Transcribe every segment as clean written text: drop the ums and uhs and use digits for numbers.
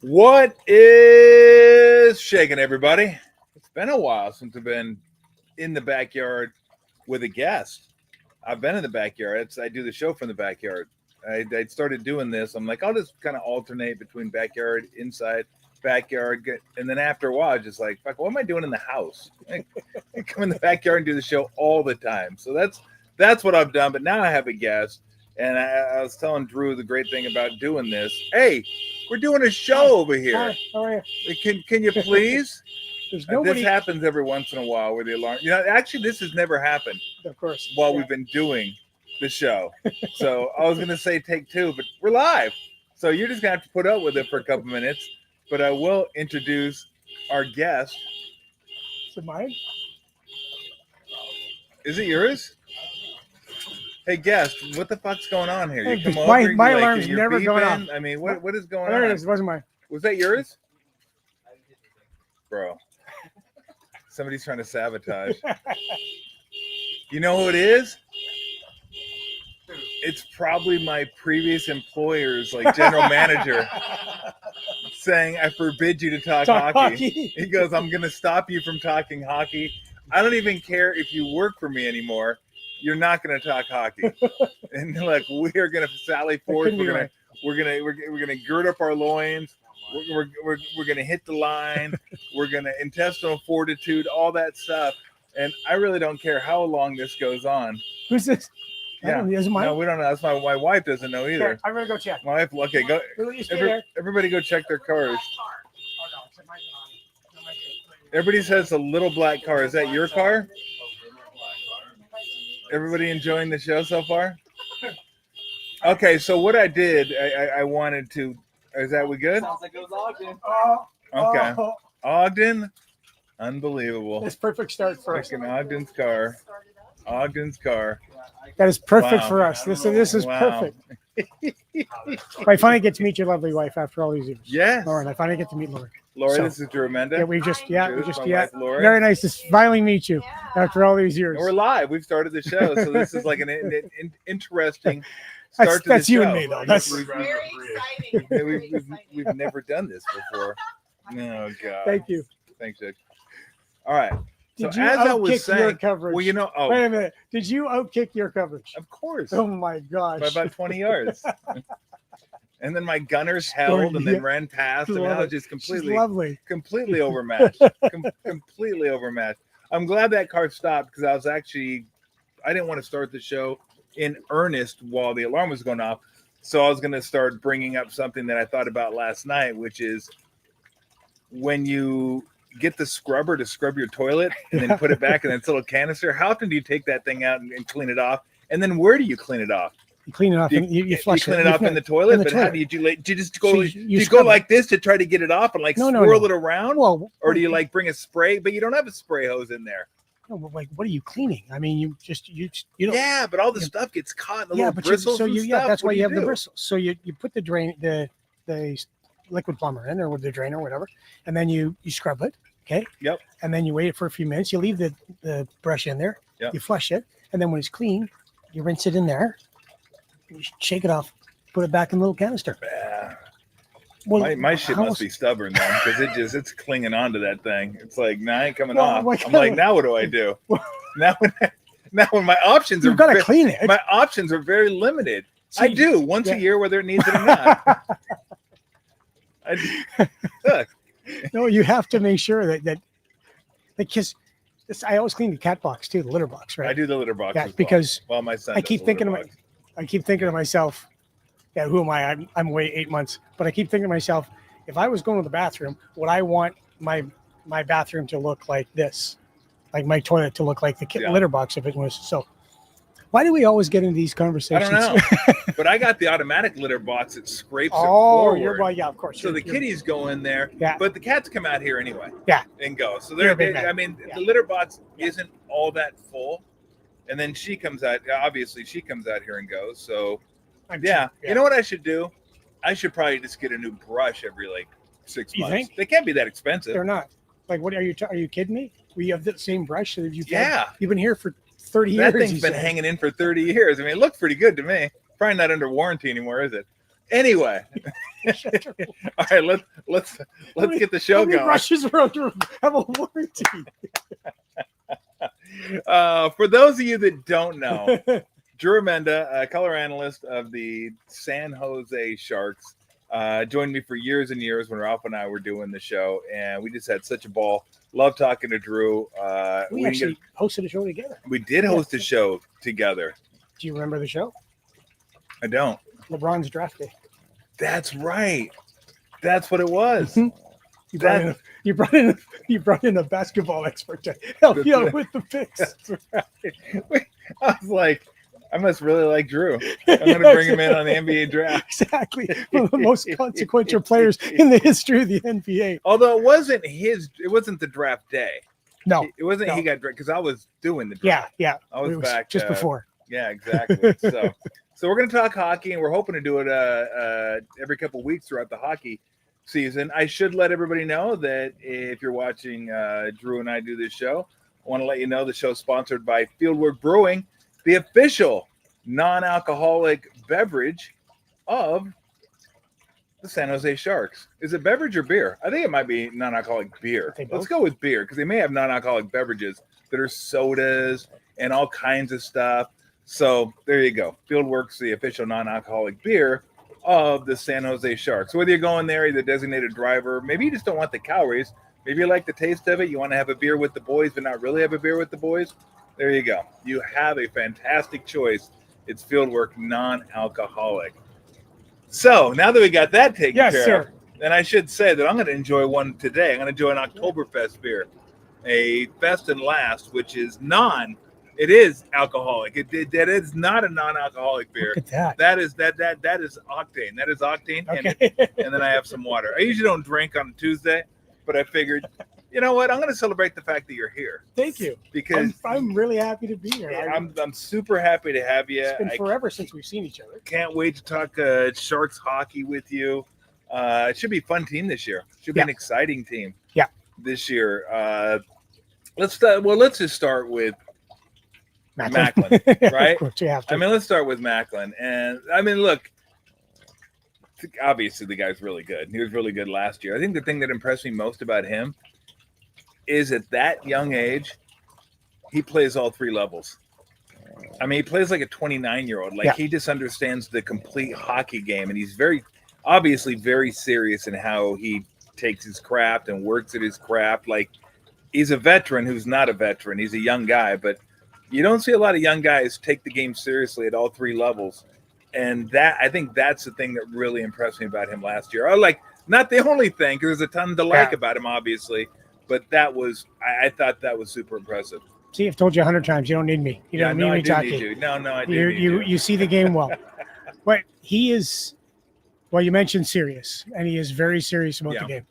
What is shaking, everybody? It's been a while since I've been in the backyard with a guest. I've been in the backyard. I do the show from the backyard. I started doing this. I'm like, I'll just kind of alternate between backyard, inside, backyard. And then after a while, I was just like, fuck, what am I doing in the house? I come in the backyard and do the show all the time. So that's what I've done. But now I have a guest. And I was telling Drew the great thing about doing this. Hey, we're doing a show over here. Hi, how are you? Can you please? There's nobody. This happens every once in a while where the alarm. Actually, this has never happened. Of course. While we've been doing the show. So I was gonna say take two, but we're live. So you're just gonna have to put up with it for a couple minutes. But I will introduce our guest. Is it mine? Is it yours? Hey, guest, what the fuck's going on here? You come my over, my alarm's never beeping. going off. I mean, what is going on? There it is. It wasn't mine. Was that yours? Bro. Somebody's trying to sabotage. You know who it is? It's probably my previous employer's like general manager saying, I forbid you to talk hockey. He goes, I'm going to stop you from talking hockey. I don't even care if you work for me anymore. You're not going to talk hockey. And like, we are going to sally forth. We're going to gird up our loins. We're going to hit the line. We're going to intestinal fortitude, all that stuff. And I really don't care how long this goes on. Who's this? Yeah. No, we don't know. That's my wife doesn't know either. Okay, I'm going to go check. My wife, okay, go. Everybody go check their cars. Everybody says a little black car. Is that your car? Everybody enjoying the show so far? Okay, so what I did, I wanted to. Is that we good? Sounds like it was Ogden. Okay. Ogden, unbelievable. That's perfect start for us. Ogden's car. Ogden's car. That is perfect Wow. for us. This is Wow. perfect. I finally get to meet your lovely wife after all these years. Yes. Lauren, I finally get to meet Lauren. Lori, So- this is Remenda. Yeah, we just My wife, Lori. very nice to finally meet you after all these years. We're live. We've started the show, so this is like an interesting start to That's the you show. and me, though. That's We've- Very exciting. We've never done this before. Oh God. thank you. Thanks, Jake. All right. Did So you as I was outkick your saying, coverage? well, Wait a minute. Did you outkick your coverage? of course, Oh my gosh! by about 20 yards. And then my gunners held and then Yeah. ran past, and Love I was it. just She's completely lovely. overmatched. Completely overmatched. I'm glad that car stopped because I didn't want to start the show in earnest while the alarm was going off. So I was going to start bringing up something that I thought about last night, which is when you get the scrubber to scrub your toilet and then put it back in its little canister, how often do you take that thing out and clean it off? And then where do you clean it off? You clean it off. You flush you clean it off in the toilet, but how do you do? Do you just go? So Do you go like this to try to get it off and like swirl it around, Well, or do you like bring a spray? But you don't have a spray hose in there. no, but like, what are you cleaning? I mean, you don't. Yeah, but all the stuff gets caught in the little but bristles. so and you stuff. that's What why do you have the do? bristles. So you put the liquid plumber in, or with the drainer, or whatever, and then you scrub it. Okay. Yep. And then you wait for a few minutes. You leave the brush in there. Yep. You flush it, and then when it's clean, you rinse it in there. You shake it off, put it back in the little canister. Yeah. Well, My shit how must be stubborn then, because it's clinging onto that thing. It's like, nah, I ain't coming Well, off. what I'm kind like, of- now what do I do? now when my options You've are got to clean it. my options are very limited. See, I do once yeah. a year, whether it needs it or not. Look, No, you have to make sure that because I always clean the cat box too, the litter box, right? I do the litter box. Yeah, as well. because Well, my son. I does keep the thinking litter to box. myself, yeah, who am I? I'm away 8 months, but I keep thinking to myself, if I was going to the bathroom, would I want my bathroom to look like this, like my toilet to look like the Yeah. litter box if it was so? Why do we always get into these I conversations? don't know, but I got the automatic litter box that scrapes it Oh, forward. well, yeah, of course. So the kitties go in there, Yeah. but the cats come out here anyway. Yeah. And go. So They're a big I man. mean, Yeah. the litter box isn't all that full. And then she comes out, obviously she comes out here and goes. So yeah. You know what I should do? I should probably just get a new brush every like 6 You months. think? They can't be that expensive. They're not. Like, what are you kidding me? We have the same brush that you've Yeah. you've been here for 30 That years. thing's been hanging in for 30 years. I mean, it looked pretty good to me. Probably not under warranty anymore, is it? Anyway, All right, let's get the show How many going. brushes are under have a warranty? For those of you that don't know, Drew Remenda, a color analyst of the San Jose Sharks, joined me for years and years when Ralph and I were doing the show, and we just had such a ball. Love talking to Drew. We actually hosted a show together. We did host a show together. Do you remember the show? I don't. LeBron's draft day. That's right. That's what it was. You brought in a basketball expert to help you out with the picks. That's right. I was like, I must really like Drew. I'm going to bring him in on the NBA draft. Exactly. One of the most consequential players in the history of the NBA. Although it wasn't the draft day. No. It wasn't he got drafted because I was doing the draft. Yeah. I was back just before. Yeah, exactly. So we're going to talk hockey, and we're hoping to do it every couple of weeks throughout the hockey season. I should let everybody know that if you're watching Drew and I do this show, I want to let you know the show's sponsored by Fieldwork Brewing, the official non-alcoholic beverage of the San Jose Sharks. Is it beverage or beer? I think it might be non-alcoholic beer. Let's go with beer because they may have non-alcoholic beverages that are sodas and all kinds of stuff. So there you go. Fieldwork's the official non-alcoholic beer of the San Jose Sharks. So whether you're going there, you're the designated driver, maybe you just don't want the calories, maybe you like the taste of it, you want to have a beer with the boys but not really have a beer with the boys, there you go. You have a fantastic choice. It's Fieldwork non-alcoholic. So now that we got that taken care of, then I should say that I'm going to enjoy one today. I'm going to enjoy an Oktoberfest beer, a Best and Last, which is it is alcoholic. That is not a non-alcoholic beer. Look at that. That is octane. That is octane. Okay. And then I have some water. I usually don't drink on Tuesday, but I figured, you know what? I'm going to celebrate the fact that you're here. Thank you. Because I'm really happy to be here. I'm super happy to have you. It's been forever since we've seen each other. Can't wait to talk Sharks hockey with you. It should be a fun team this year. Should be an exciting team. Yeah. This year. Let's just start with Macklin, right? Of course you have to. I mean, let's start with Macklin. And I mean, look, obviously the guy's really good. He was really good last year. I think the thing that impressed me most about him is at that young age, he plays all three levels. I mean, he plays like a 29-year-old. Like he just understands the complete hockey game. And he's obviously very serious in how he takes his craft and works at his craft. Like he's a veteran who's not a veteran. He's a young guy, but you don't see a lot of young guys take the game seriously at all three levels. And I think that's the thing that really impressed me about him last year. Not the only thing, because there's a ton to like about him, obviously, but I thought that was super impressive. See, I've told you 100 times, you don't need me. You don't need me talking. Need you. No, I do need you. You see the game well. But he is, you mentioned serious, and he is very serious about the game.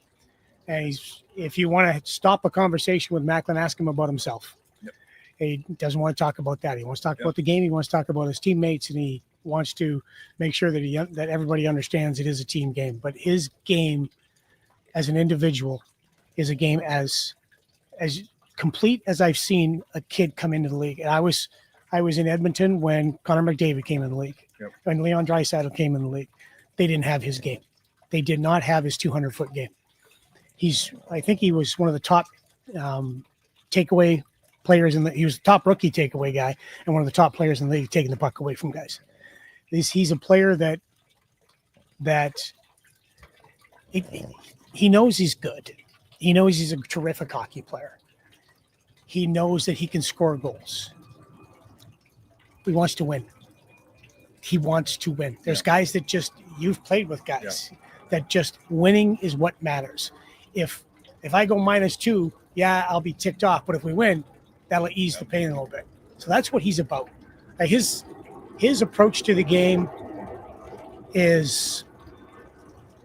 And if you want to stop a conversation with Macklin, ask him about himself. He doesn't want to talk about that. He wants to talk about the game. He wants to talk about his teammates, and he wants to make sure that everybody understands it is a team game. But his game as an individual is a game as complete as I've seen a kid come into the league. And I was in Edmonton when Connor McDavid came in the league. When Leon Draisaitl came in the league. They didn't have his game. They did not have his 200-foot game. I think he was one of the top takeaway players he was the top rookie takeaway guy and one of the top players in the league taking the puck away from guys. He's a player that he knows he's good. He knows he's a terrific hockey player. He knows that he can score goals. He wants to win. There's guys that you've played with guys that just winning is what matters. If I go -2, I'll be ticked off, but if we win, that'll ease the pain a little bit. So that's what he's about. His approach to the game is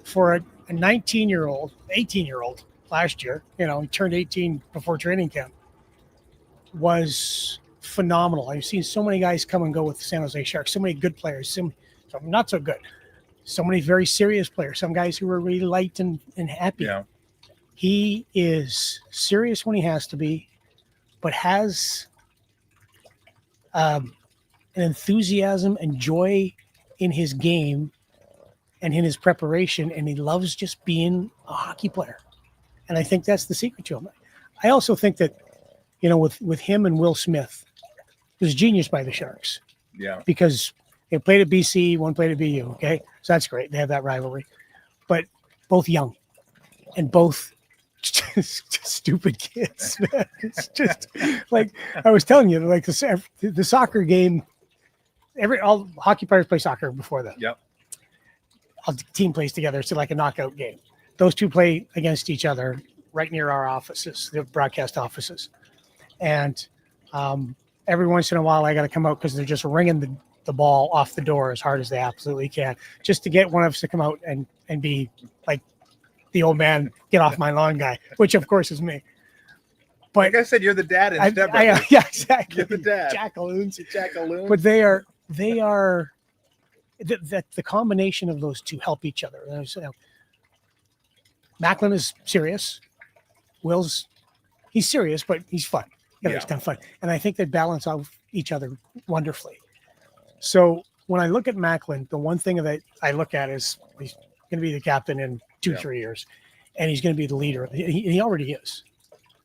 for a 19-year-old, 18-year-old last year, he turned 18 before training camp, was phenomenal. I've seen so many guys come and go with the San Jose Sharks, so many good players, some not so good, so many very serious players, some guys who are really light and happy. Yeah. He is serious when he has to be, but has an enthusiasm and joy in his game and in his preparation, and he loves just being a hockey player. And I think that's the secret to him. I also think that, with him and Will Smith, it was genius by the Sharks. Yeah. Because they played at BC, one played at BU. Okay. So that's great. They have that rivalry. But both young and both just stupid kids. It's just like I was telling you, like the soccer game, all hockey players play soccer before that. Yep. All the team plays together. It's like a knockout game. Those two play against each other right near our offices, the broadcast offices. And every once in a while, I got to come out because they're just ringing the ball off the door as hard as they absolutely can, just to get one of us to come out and be like the old man, get off my lawn guy, which of course is me. But like I said, you're the dad in Step yeah, exactly. You're the dad. Jackaloons. Jackaloons. But they are the combination of those two help each other. Macklin is serious. He's serious, but he's fun. It's kind of fun. And I think they balance out each other wonderfully. So when I look at Macklin, the one thing that I look at is he's going to be the captain in 2-3 years, and he's going to be the leader. He already is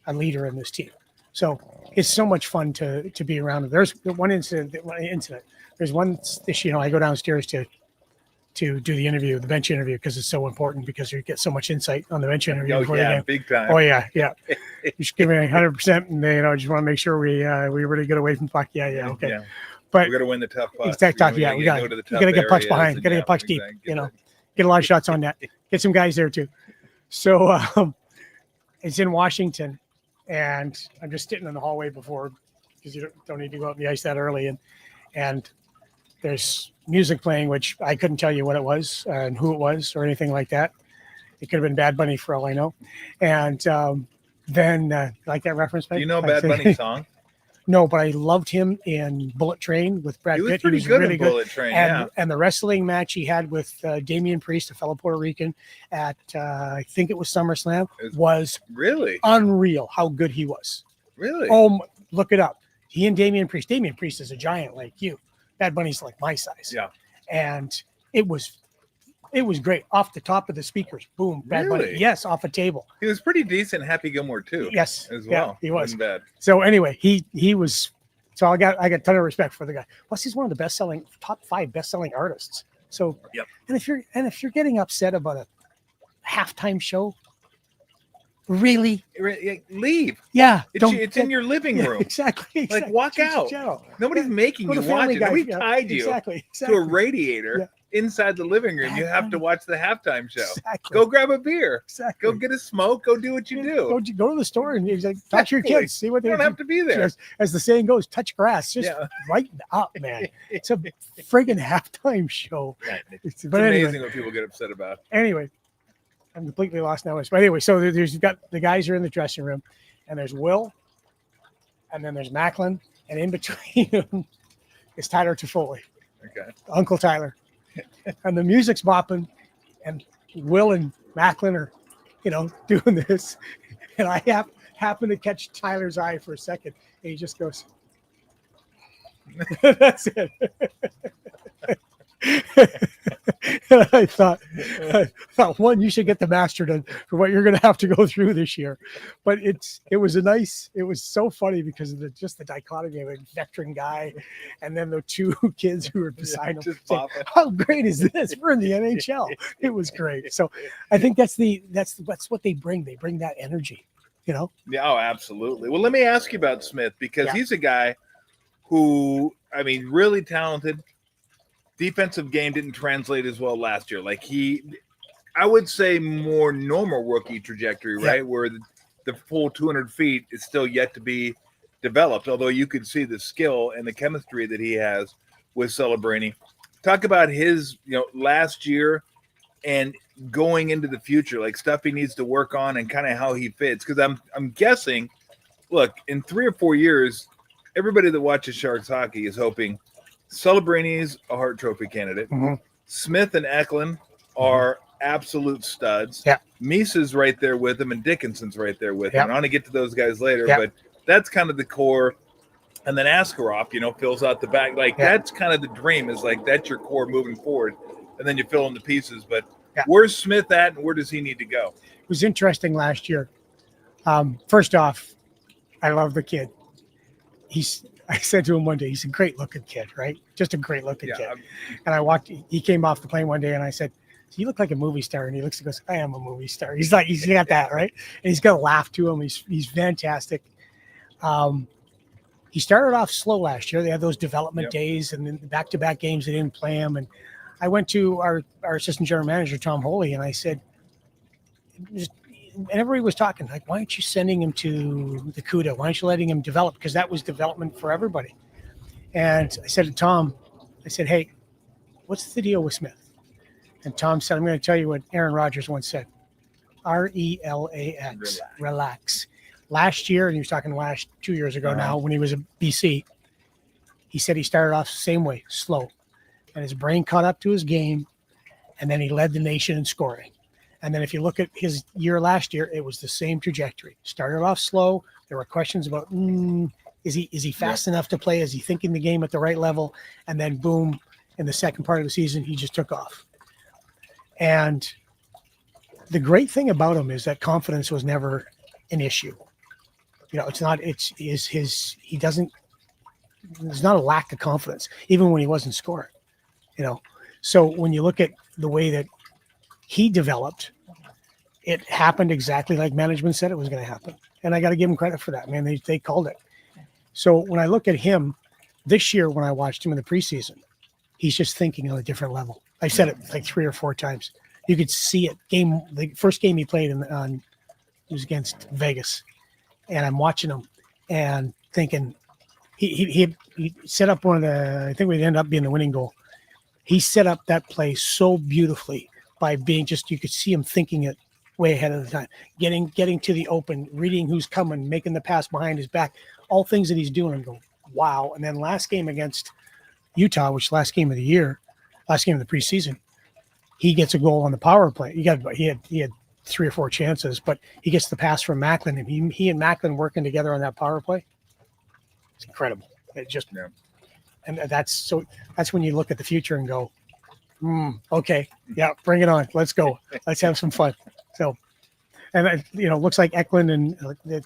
a leader in this team. So it's so much fun to be around him. There's one incident. There's one issue. I go downstairs to do the interview, the bench interview, because it's so important because you get so much insight on the bench interview before the game. Big time. Oh yeah. You should give me 100%, and just want to make sure we really get away from puck. Yeah. Okay. Yeah. But we got to win the tough puck. Exactly. Yeah, we got to get pucks behind. Got to get pucks deep. Get a lot of shots on net. Get some guys there too. So it's in Washington, and I'm just sitting in the hallway before, because you don't need to go out on the ice that early, and there's music playing, which I couldn't tell you what it was and who it was or anything like that. It could have been Bad Bunny for all I know. And then, like that reference? Do you know a Bad Bunny song? No, but I loved him in Bullet Train with Brad Pitt. He was good in Bullet Train, and the wrestling match he had with Damian Priest, a fellow Puerto Rican, at I think it was SummerSlam, was really unreal how good he was. Really? Oh, look it up. He and Damian Priest. Damian Priest is a giant like you. Bad Bunny's like my size. Yeah. And it was great. Off the top of the speakers. Boom. Bad Bunny. Yes, off a table. He was pretty decent. Happy Gilmore too. Yes. As well. Yeah, he was. Bad. So anyway, he was. So I got a ton of respect for the guy. Plus, he's one of the top 5 best-selling artists. So yep. And if you're getting upset about a halftime show, really leave. Yeah. It's in your living room. Exactly. Like walk out. Nobody's making you watch it. Nobody tied you to a radiator inside the living room. You have to watch the halftime show. Exactly. Go grab a beer. Exactly. Go get a smoke. Go do what you do. Go to the store and talk to your kids. See what they don't have to be there. As the saying goes, touch grass. Just lighten up, man. It's a friggin' halftime show. It's amazing what people get upset about. Anyway, I'm completely lost now. But anyway, so you've got the guys are in the dressing room, and there's Will, and then there's Macklin, and in between them is Tyler Toffoli. Okay. Uncle Tyler. And the music's bopping, and Will and Macklin are, doing this. And I happen to catch Tyler's eye for a second, and he just goes, that's it. And I thought, one, you should get the master done for what you're going to have to go through this year. But it was so funny because of the dichotomy of a veteran guy and then the 2 kids who were beside him. Saying, how great is this? We're in the NHL. It was great. So I think that's what they bring. They bring that energy, Yeah, oh, absolutely. Well, let me ask you about Smith, because he's a guy who, really talented. Defensive game didn't translate as well last year. I would say more normal rookie trajectory, right? Where the full 200 feet is still yet to be developed, although you could see the skill and the chemistry that he has with Celebrini. Talk about his, last year and going into the future, like stuff he needs to work on and kind of how he fits. Because I'm guessing, look, in 3 or 4 years, everybody that watches Sharks hockey is hoping Celebrini's a Hart Trophy candidate. Mm-hmm. Smith and Eklund are absolute studs. Yeah. Misa's right there with him, and Dickinson's right there with him. I want to get to those guys later, but that's kind of the core. And then Askarov, fills out the back. That's kind of the dream, is that's your core moving forward. and then you fill in the pieces. But Yeah. where's Smith at, and where does he need to go? It was interesting last year. First off, I love the kid. I said to him one day, he's a great looking kid, right? Just a great looking kid. And he came off the plane one day and I said, you look like a movie star. And he looks and goes, I am a movie star. He's got that, right? And he's got a laugh to him. He's fantastic. He started off slow last year. They had those development days and then back-to-back games, they didn't play him. And I went to our assistant general manager, Tom Holy, and I said, and everybody was talking, like, why aren't you sending him to the CUDA? Why aren't you letting him develop? Because that was development for everybody. And I said to Tom, I said, hey, what's the deal with Smith? And Tom said, I'm going to tell you what Aaron Rodgers once said, RELAX, relax. Last year, and he was talking 2 years ago now, when he was at BC, he said he started off the same way, slow. And his brain caught up to his game, and then he led the nation in scoring. And then if you look at his year last year, it was the same trajectory. Started off slow. There were questions about, is he fast enough to play? Is he thinking the game at the right level? And then boom, in the second part of the season, he just took off. And the great thing about him is that confidence was never an issue. There's not a lack of confidence, even when he wasn't scoring, So when you look at the way that he developed, it happened exactly like management said it was going to happen. And I got to give him credit for that, man. They called it. So when I look at him this year, when I watched him in the preseason, he's just thinking on a different level. I said it like 3 or 4 times. You could see it. The first game he played it was against Vegas. And I'm watching him and thinking he set up I think we ended up being the winning goal. He set up that play so beautifully by being you could see him thinking it way ahead of the time, getting to the open, reading who's coming, making the pass behind his back, all things that he's doing and go, wow. And then last game against Utah, which last game of the preseason, he gets a goal on the power play. He had 3 or 4 chances, but he gets the pass from Macklin, and he and Macklin working together on that power play. It's incredible. And that's when you look at the future and go, okay, yeah, bring it on. Let's go. Let's have some fun. So, and looks like Eklund and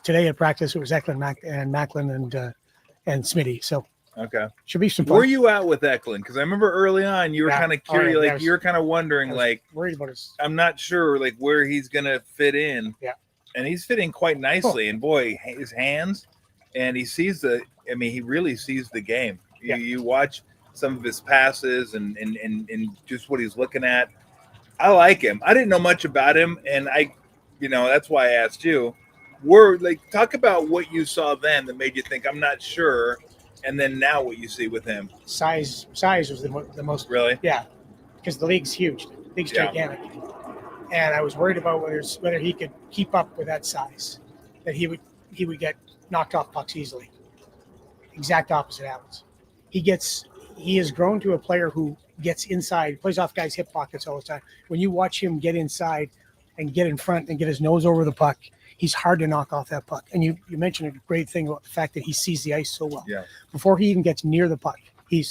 today at practice it was Eklund and Macklin and Smitty. So okay, should be some fun. Were you out with Eklund? Because I remember early on you were kind of curious, you were kind of wondering, worried about his. I'm not sure where he's gonna fit in. Yeah, and he's fitting quite nicely. And boy, his hands, and he sees he really sees the game. You watch some of his passes and just what he's looking at. I like him. I didn't know much about him, and that's why I asked you. Talk about what you saw then that made you think I'm not sure, and then now what you see with him. Size was the most. Really? Yeah, because the league's huge. The league's gigantic, and I was worried about whether he could keep up with that size, that he would get knocked off pucks easily. Exact opposite happens. He has grown to a player who gets inside, plays off guys' hip pockets all the time. When you watch him get inside and get in front and get his nose over the puck, he's hard to knock off that puck. And you mentioned a great thing about the fact that he sees the ice so well. Yeah. Before he even gets near the puck, he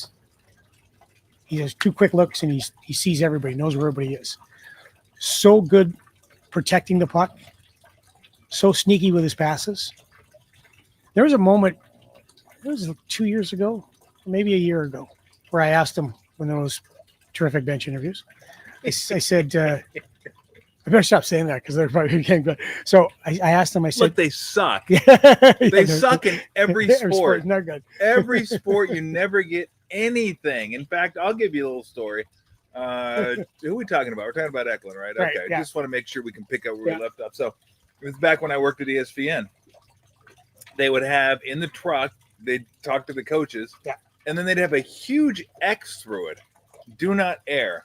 has 2 quick looks and he sees everybody, knows where everybody is. So good protecting the puck. So sneaky with his passes. There was a moment, it was 2 years ago, maybe a year ago, where I asked him when there was terrific bench interviews. I said, I better stop saying that because they're probably getting good. So I asked him, I said, look, they suck. They suck in every sport. Not good. Every sport, you never get anything. In fact, I'll give you a little story. Who are we talking about? We're talking about Eklund, right? Right, okay. yeah. Just want to make sure we can pick up where we left off. So it was back when I worked at ESPN. They would have in the truck, they'd talk to the coaches, and then they'd have a huge X through it. Do not air,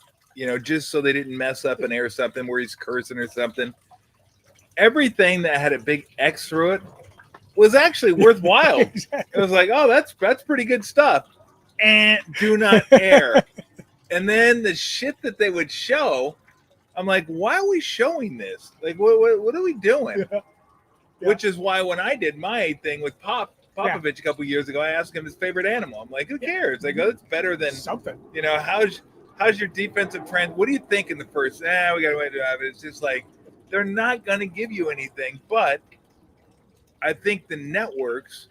just so they didn't mess up and air something where he's cursing or something. Everything that had a big X through it was actually worthwhile. Exactly. It was like, oh, that's pretty good stuff. And do not air. And then the shit that they would show, I'm like, why are we showing this? Like, what are we doing? Yeah. Which is why when I did my thing with Popovich a couple years ago, I asked him his favorite animal. I'm like, who cares? I go, it's better than something. how's your defensive trend? What do you think in the first? We got to wait to have it. It's just like they're not going to give you anything. But I think the networks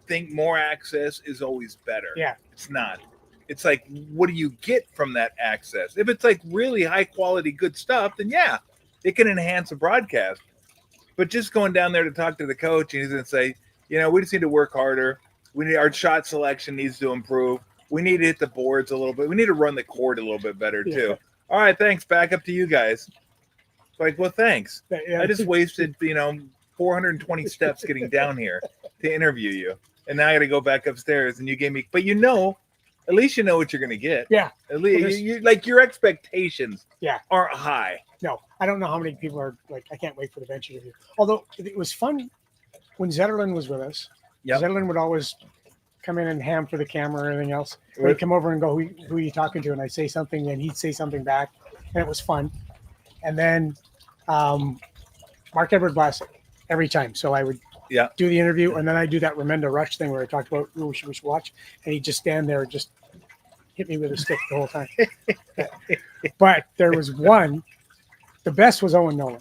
think more access is always better. Yeah. It's not. It's like, what do you get from that access? If it's like really high quality, good stuff, then yeah, it can enhance a broadcast. But just going down there to talk to the coach and he's going to say, we just need to work harder. Our shot selection needs to improve. We need to hit the boards a little bit. We need to run the court a little bit better too. All right, thanks. Back up to you guys. Like, well, thanks. I just wasted, 420 steps getting down here to interview you. And now I got to go back upstairs and you gave me, but at least you know what you're going to get. Yeah. At least your expectations aren't high. No, I don't know how many people are like, I can't wait for the bench interview. Although it was fun when Zetterlund was with us. Yep. Zetterlund would always come in and ham for the camera or anything else. He'd come over and go, who are you talking to? And I'd say something and he'd say something back. And it was fun. And then Mark Edward Vlasic every time. So I would do the interview and then I do that Remenda Rush thing where I talked about who we should watch. And he'd just stand there and just hit me with a stick the whole time. But there was one, the best was Owen Nolan.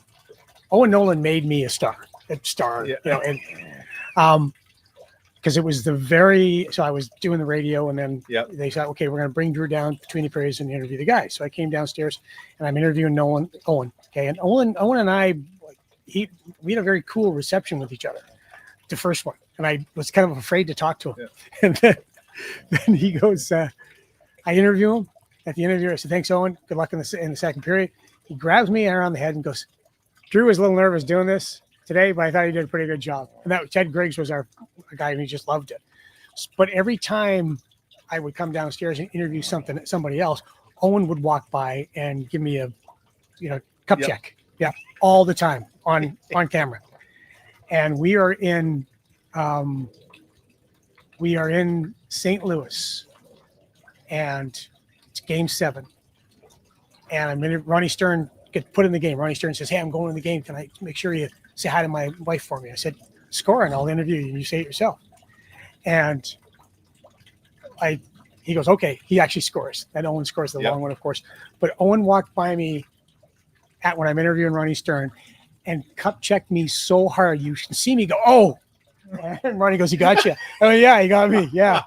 Owen Nolan made me a star. And because it was so I was doing the radio and then they said, okay, we're going to bring Drew down between the prairies and interview the guy. So I came downstairs and I'm interviewing Owen. Okay. And Owen and I, we had a very cool reception with each other, the first one. And I was kind of afraid to talk to him. Yeah. And then he goes, I interview him at the interview. I said, thanks, Owen. Good luck in the second period. He grabs me around the head and goes, Drew was a little nervous doing this today, but I thought he did a pretty good job. And that Ted Griggs was our guy, and he just loved it. But every time I would come downstairs and interview somebody else, Owen would walk by and give me a, cup check. Yeah, all the time on camera. And we are in St. Louis, and it's Game 7. And I'm in Ronnie Stern get put in the game. Ronnie Stern says, hey, I'm going in the game. Can I make sure you say hi to my wife for me? I said, score and I'll interview you and you say it yourself. And he goes, okay. He actually scores. And Owen scores the long one, of course. But Owen walked by me when I'm interviewing Ronnie Stern and cup checked me so hard. You can see me go, oh. And Ronnie goes, he got you. Oh, yeah, he got me. Yeah.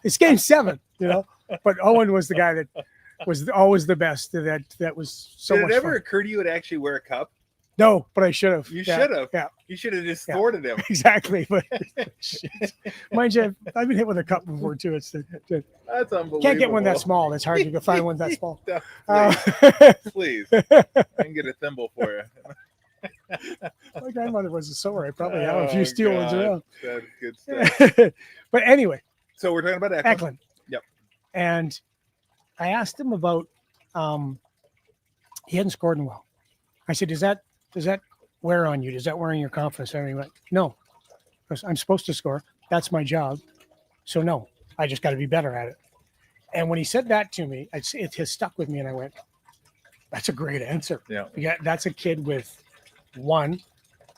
It's Game 7, But Owen was the guy that was always the best. That was so much fun. Did it ever occur to you to actually wear a cup? No, but I should have. You should have. Yeah. You should have just thwarted him. Exactly. But mind you, I've been hit with a cup before too. That's unbelievable. Can't get one that small. It's hard to find one that small. Please. I can get a thimble for you. My grandmother was a sewer. I probably have a few steel ones around. That's good stuff. But anyway. So we're talking about Eklund. Yep. And I asked him about he hadn't scored in a while. I said, does that wear on you? Does that wear on your confidence? And he went, no. I'm supposed to score. That's my job. So no, I just got to be better at it. And when he said that to me, it has stuck with me. And I went, that's a great answer. Yeah. That's a kid with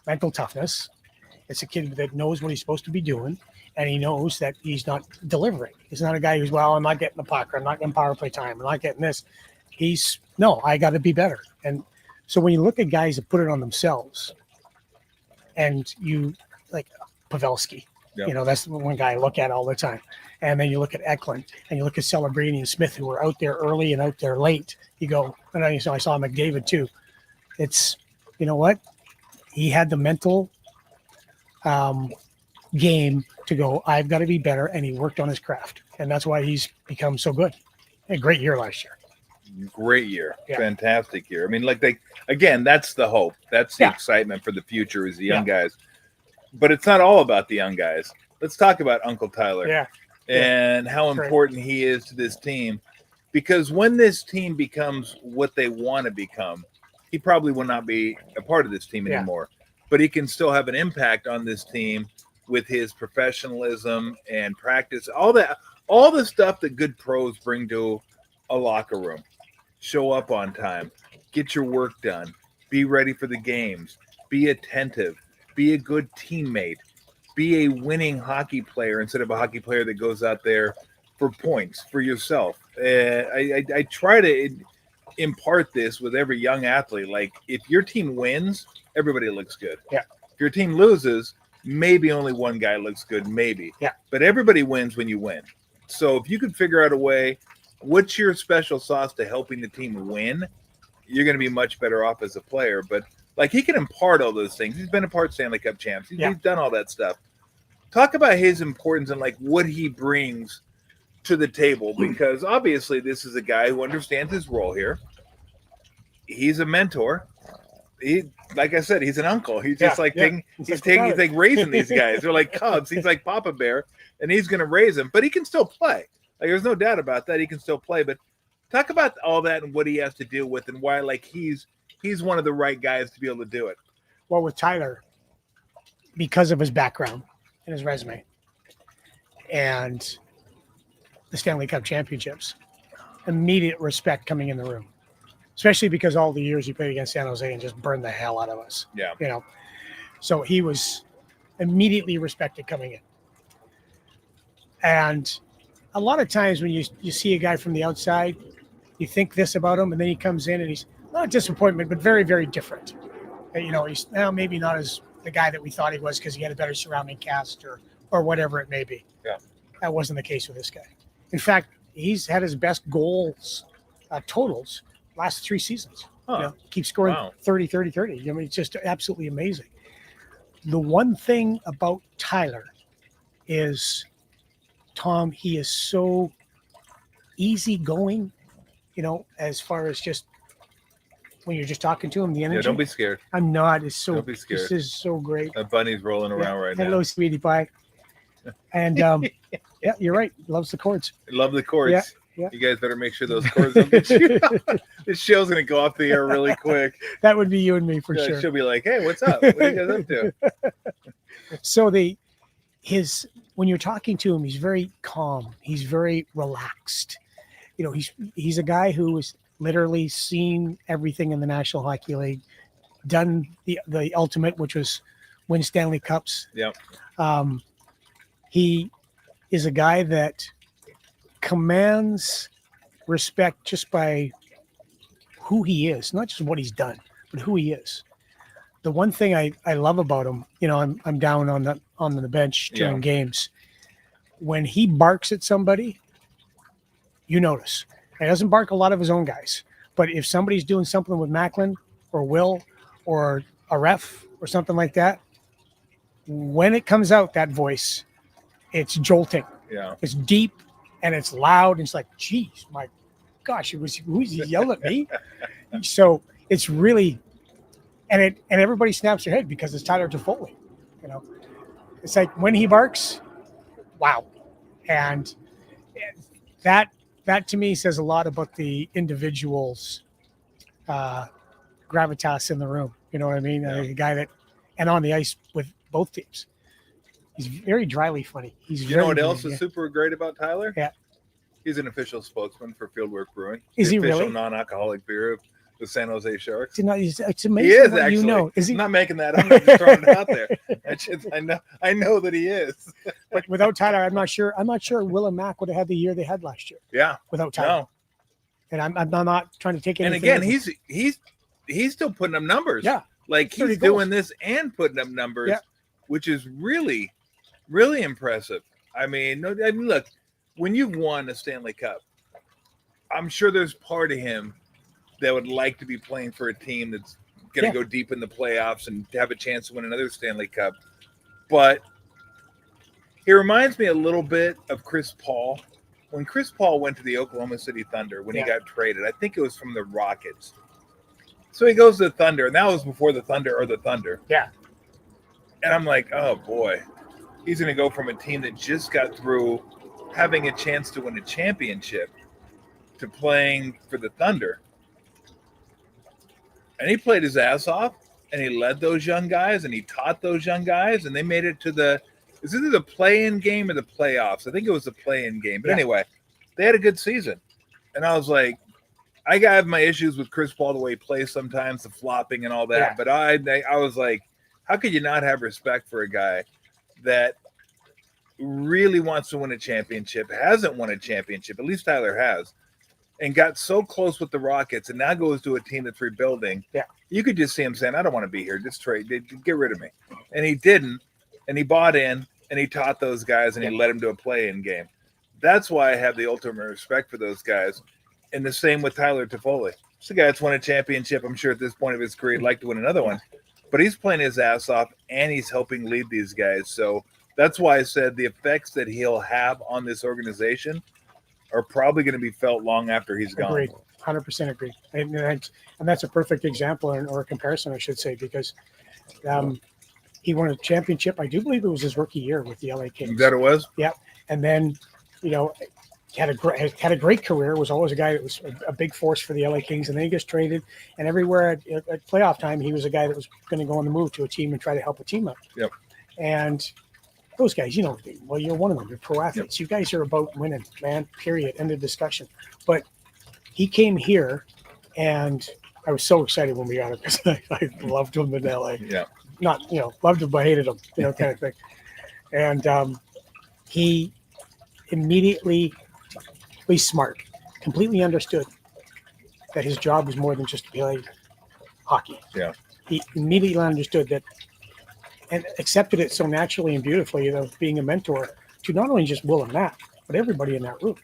mental toughness. It's a kid that knows what he's supposed to be doing. And he knows that he's not delivering. He's not a guy who's, I'm not getting the puck. Or I'm not getting power play time. I'm not getting this. I got to be better. And so when you look at guys that put it on themselves and you like Pavelski, that's the one guy I look at all the time. And then you look at Eklund and you look at Celebrini and Smith, who were out there early and out there late. You go, and I saw McDavid too. It's, you know what? He had the mental game to go, I've got to be better. And he worked on his craft. And that's why he's become so good. A great year last year. Great year. Fantastic year. I mean, again, that's the hope. That's the excitement for the future is the young guys. But it's not all about the young guys. Let's talk about Uncle Tyler and how important he is to this team. Because when this team becomes what they want to become, he probably will not be a part of this team anymore. But he can still have an impact on this team with his professionalism and practice. All the stuff that good pros bring to a locker room. Show up on time, get your work done, be ready for the games, be attentive, be a good teammate, be a winning hockey player instead of a hockey player that goes out there for points for yourself. I try to impart this with every young athlete. Like, if your team wins, everybody looks good. Yeah. If your team loses, maybe only one guy looks good, maybe. Yeah. But everybody wins when you win. So if you could figure out a way, what's your special sauce to helping the team win, you're going to be much better off as a player. But, like, he can impart all those things. He's been a part Stanley Cup champs. He's done all that stuff. Talk about his importance and, like, what he brings to the table, because obviously this is a guy who understands his role here. He's a mentor. He, like I said, he's an uncle. He's just he's raising these guys. They're like cubs. He's like Papa Bear, and he's going to raise them. But he can still play. Like, there's no doubt about that. He can still play. But talk about all that and what he has to deal with, and why, like, he's one of the right guys to be able to do it. Well, with Tyler, because of his background and his resume, and the Stanley Cup championships, immediate respect coming in the room, especially because all the years he played against San Jose and just burned the hell out of us. Yeah. You know, so he was immediately respected coming in. And a lot of times when you see a guy from the outside, you think this about him, and then he comes in and he's not a disappointment, but very, very different. And, you know, he's now maybe not as the guy that we thought he was because he had a better surrounding cast or whatever it may be. Yeah. That wasn't the case with this guy. In fact, he's had his best goals totals last 3 seasons. Huh. You know, keeps scoring 30, 30, 30. I mean, it's just absolutely amazing. The one thing about Tyler is, Tom, he is so easygoing, you know, as far as just when you're just talking to him, the energy. Yeah, don't be scared. I'm not. It's so, Don't be scared. This is so great. That bunny's rolling around right now. Hello, sweetie pie. And yeah, you're right. Loves the chords. I love the chords. Yeah. You guys better make sure those chords don't get you. This show's going to go off the air really quick. That would be you and me for sure. She'll be like, hey, what's up? What are you guys up to? So when you're talking to him, he's very calm. He's very relaxed. You know, he's a guy who has literally seen everything in the National Hockey League, done the ultimate, which was win Stanley Cups. Yeah. He is a guy that commands respect just by who he is, not just what he's done, but who he is. The one thing I love about him, you know, I'm down on the bench during games. When he barks at somebody, you notice. He doesn't bark a lot of his own guys, but if somebody's doing something with Macklin or Will or a ref or something like that, when it comes out, that voice, it's jolting. Yeah. It's deep and it's loud. And it's like, geez, my gosh, who's he yelling at me? So it's really, and everybody snaps their head because it's Tyler Toffoli. You know, it's like when he barks, wow. And that to me says a lot about the individual's gravitas in the room. You know what I mean? Yeah. A guy that, and on the ice with both teams. He's very dryly funny. You know what else is super great about Tyler? Yeah. He's an official spokesman for Fieldwork Brewing. Is he official really? non-alcoholic beer of the San Jose Sharks. It's amazing. He is what actually. You know. Is he? I'm not making that. I'm just throwing it out there. I know that he is. But without Tyler, I'm not sure. Will and Mac would have had the year they had last year. Yeah. Without Tyler. No. And I'm not trying to take anything. And again, he's still putting up numbers. Yeah. Like he's doing this and putting up numbers, which is really, really impressive. I mean, look, when you've won a Stanley Cup, I'm sure there's part of him that would like to be playing for a team that's going to go deep in the playoffs and have a chance to win another Stanley Cup. But he reminds me a little bit of Chris Paul. When Chris Paul went to the Oklahoma City Thunder, when he got traded, I think it was from the Rockets. So he goes to the Thunder, and that was before the Thunder or the Thunder. Yeah. And I'm like, oh, boy. He's going to go from a team that just got through having a chance to win a championship to playing for the Thunder. And he played his ass off, and he led those young guys, and he taught those young guys, and they made it to it's either the play-in game or the playoffs. I think it was the play-in game. But anyway, they had a good season. And I was like, I have my issues with Chris Paul, the way he plays sometimes, the flopping and all that. Yeah. But I was like, how could you not have respect for a guy that really wants to win a championship, hasn't won a championship, at least Tyler has, and got so close with the Rockets, and now goes to a team that's rebuilding. Yeah. You could just see him saying, "I don't want to be here. Just trade. Get rid of me." And he didn't, and he bought in, and he taught those guys, and he led them to a play-in game. That's why I have the ultimate respect for those guys. And the same with Tyler Toffoli. It's a guy that's won a championship. I'm sure at this point of his career, he'd like to win another one. But he's playing his ass off, and he's helping lead these guys. So that's why I said the effects that he'll have on this organization are probably going to be felt long after he's gone. Agreed. 100% agree. And that's a perfect example or a comparison, I should say, because he won a championship. I do believe it was his rookie year with the LA Kings. That it was? Yeah. And then, had a great career, was always a guy that was a big force for the LA Kings, and then he gets traded, and everywhere at playoff time, he was a guy that was going to go on the move to a team and try to help a team out. Yep. And those guys, well, you're one of them. You're pro athletes. Yep. You guys are about winning, man, period, end of discussion. But he came here, and I was so excited when we got him because I loved him in LA. Yeah. Not, loved him, but hated him, kind of thing. And he immediately, he's smart, completely understood that his job was more than just to play hockey. Yeah. He immediately understood that and accepted it so naturally and beautifully, being a mentor to not only just Will and Matt, but everybody in that room.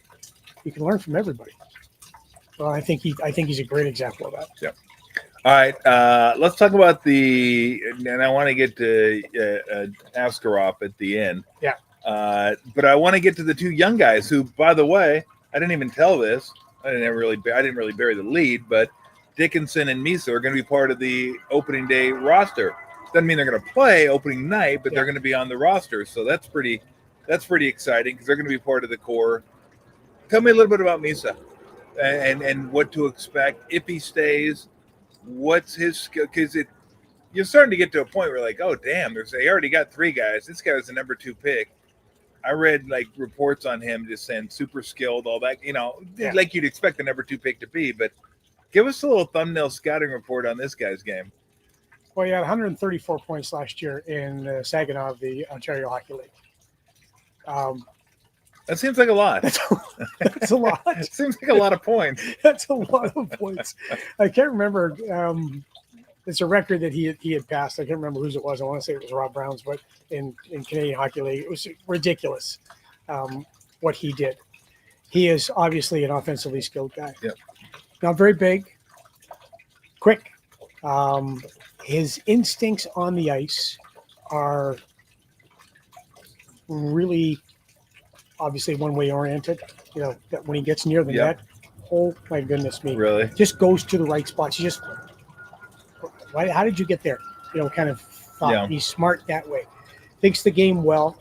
You can learn from everybody. Well, I think he's a great example of that. Yeah. All right. Let's talk about and I want to get to Askarov at the end. Yeah. But I want to get to the two young guys who, by the way, I didn't even tell this. I didn't really bury the lead, but Dickinson and Misa are going to be part of the opening day roster. Doesn't mean they're going to play opening night, but they're going to be on the roster. So that's pretty exciting because they're going to be part of the core. Tell me a little bit about Misa and what to expect if he stays. What's his skill? Because you're starting to get to a point where like, oh damn, they already got three guys. This guy was the number 2 pick. I read like reports on him just saying super skilled, all that, like you'd expect the number 2 pick to be. But give us a little thumbnail scouting report on this guy's game. Well, he had 134 points last year in Saginaw of the Ontario Hockey League. That seems like a lot. That's a lot. It seems like a lot of points. That's a lot of points. I can't remember. It's a record that he had passed. I can't remember whose it was. I want to say it was Rob Brown's, but in Canadian Hockey League, it was ridiculous what he did. He is obviously an offensively skilled guy. Yep. Not very big, quick. His instincts on the ice are really obviously one-way oriented. That when he gets near the net, oh my goodness me, really just goes to the right spots. He just, how did you get there? Kind of thought. Yeah. He's smart that way. Thinks the game well.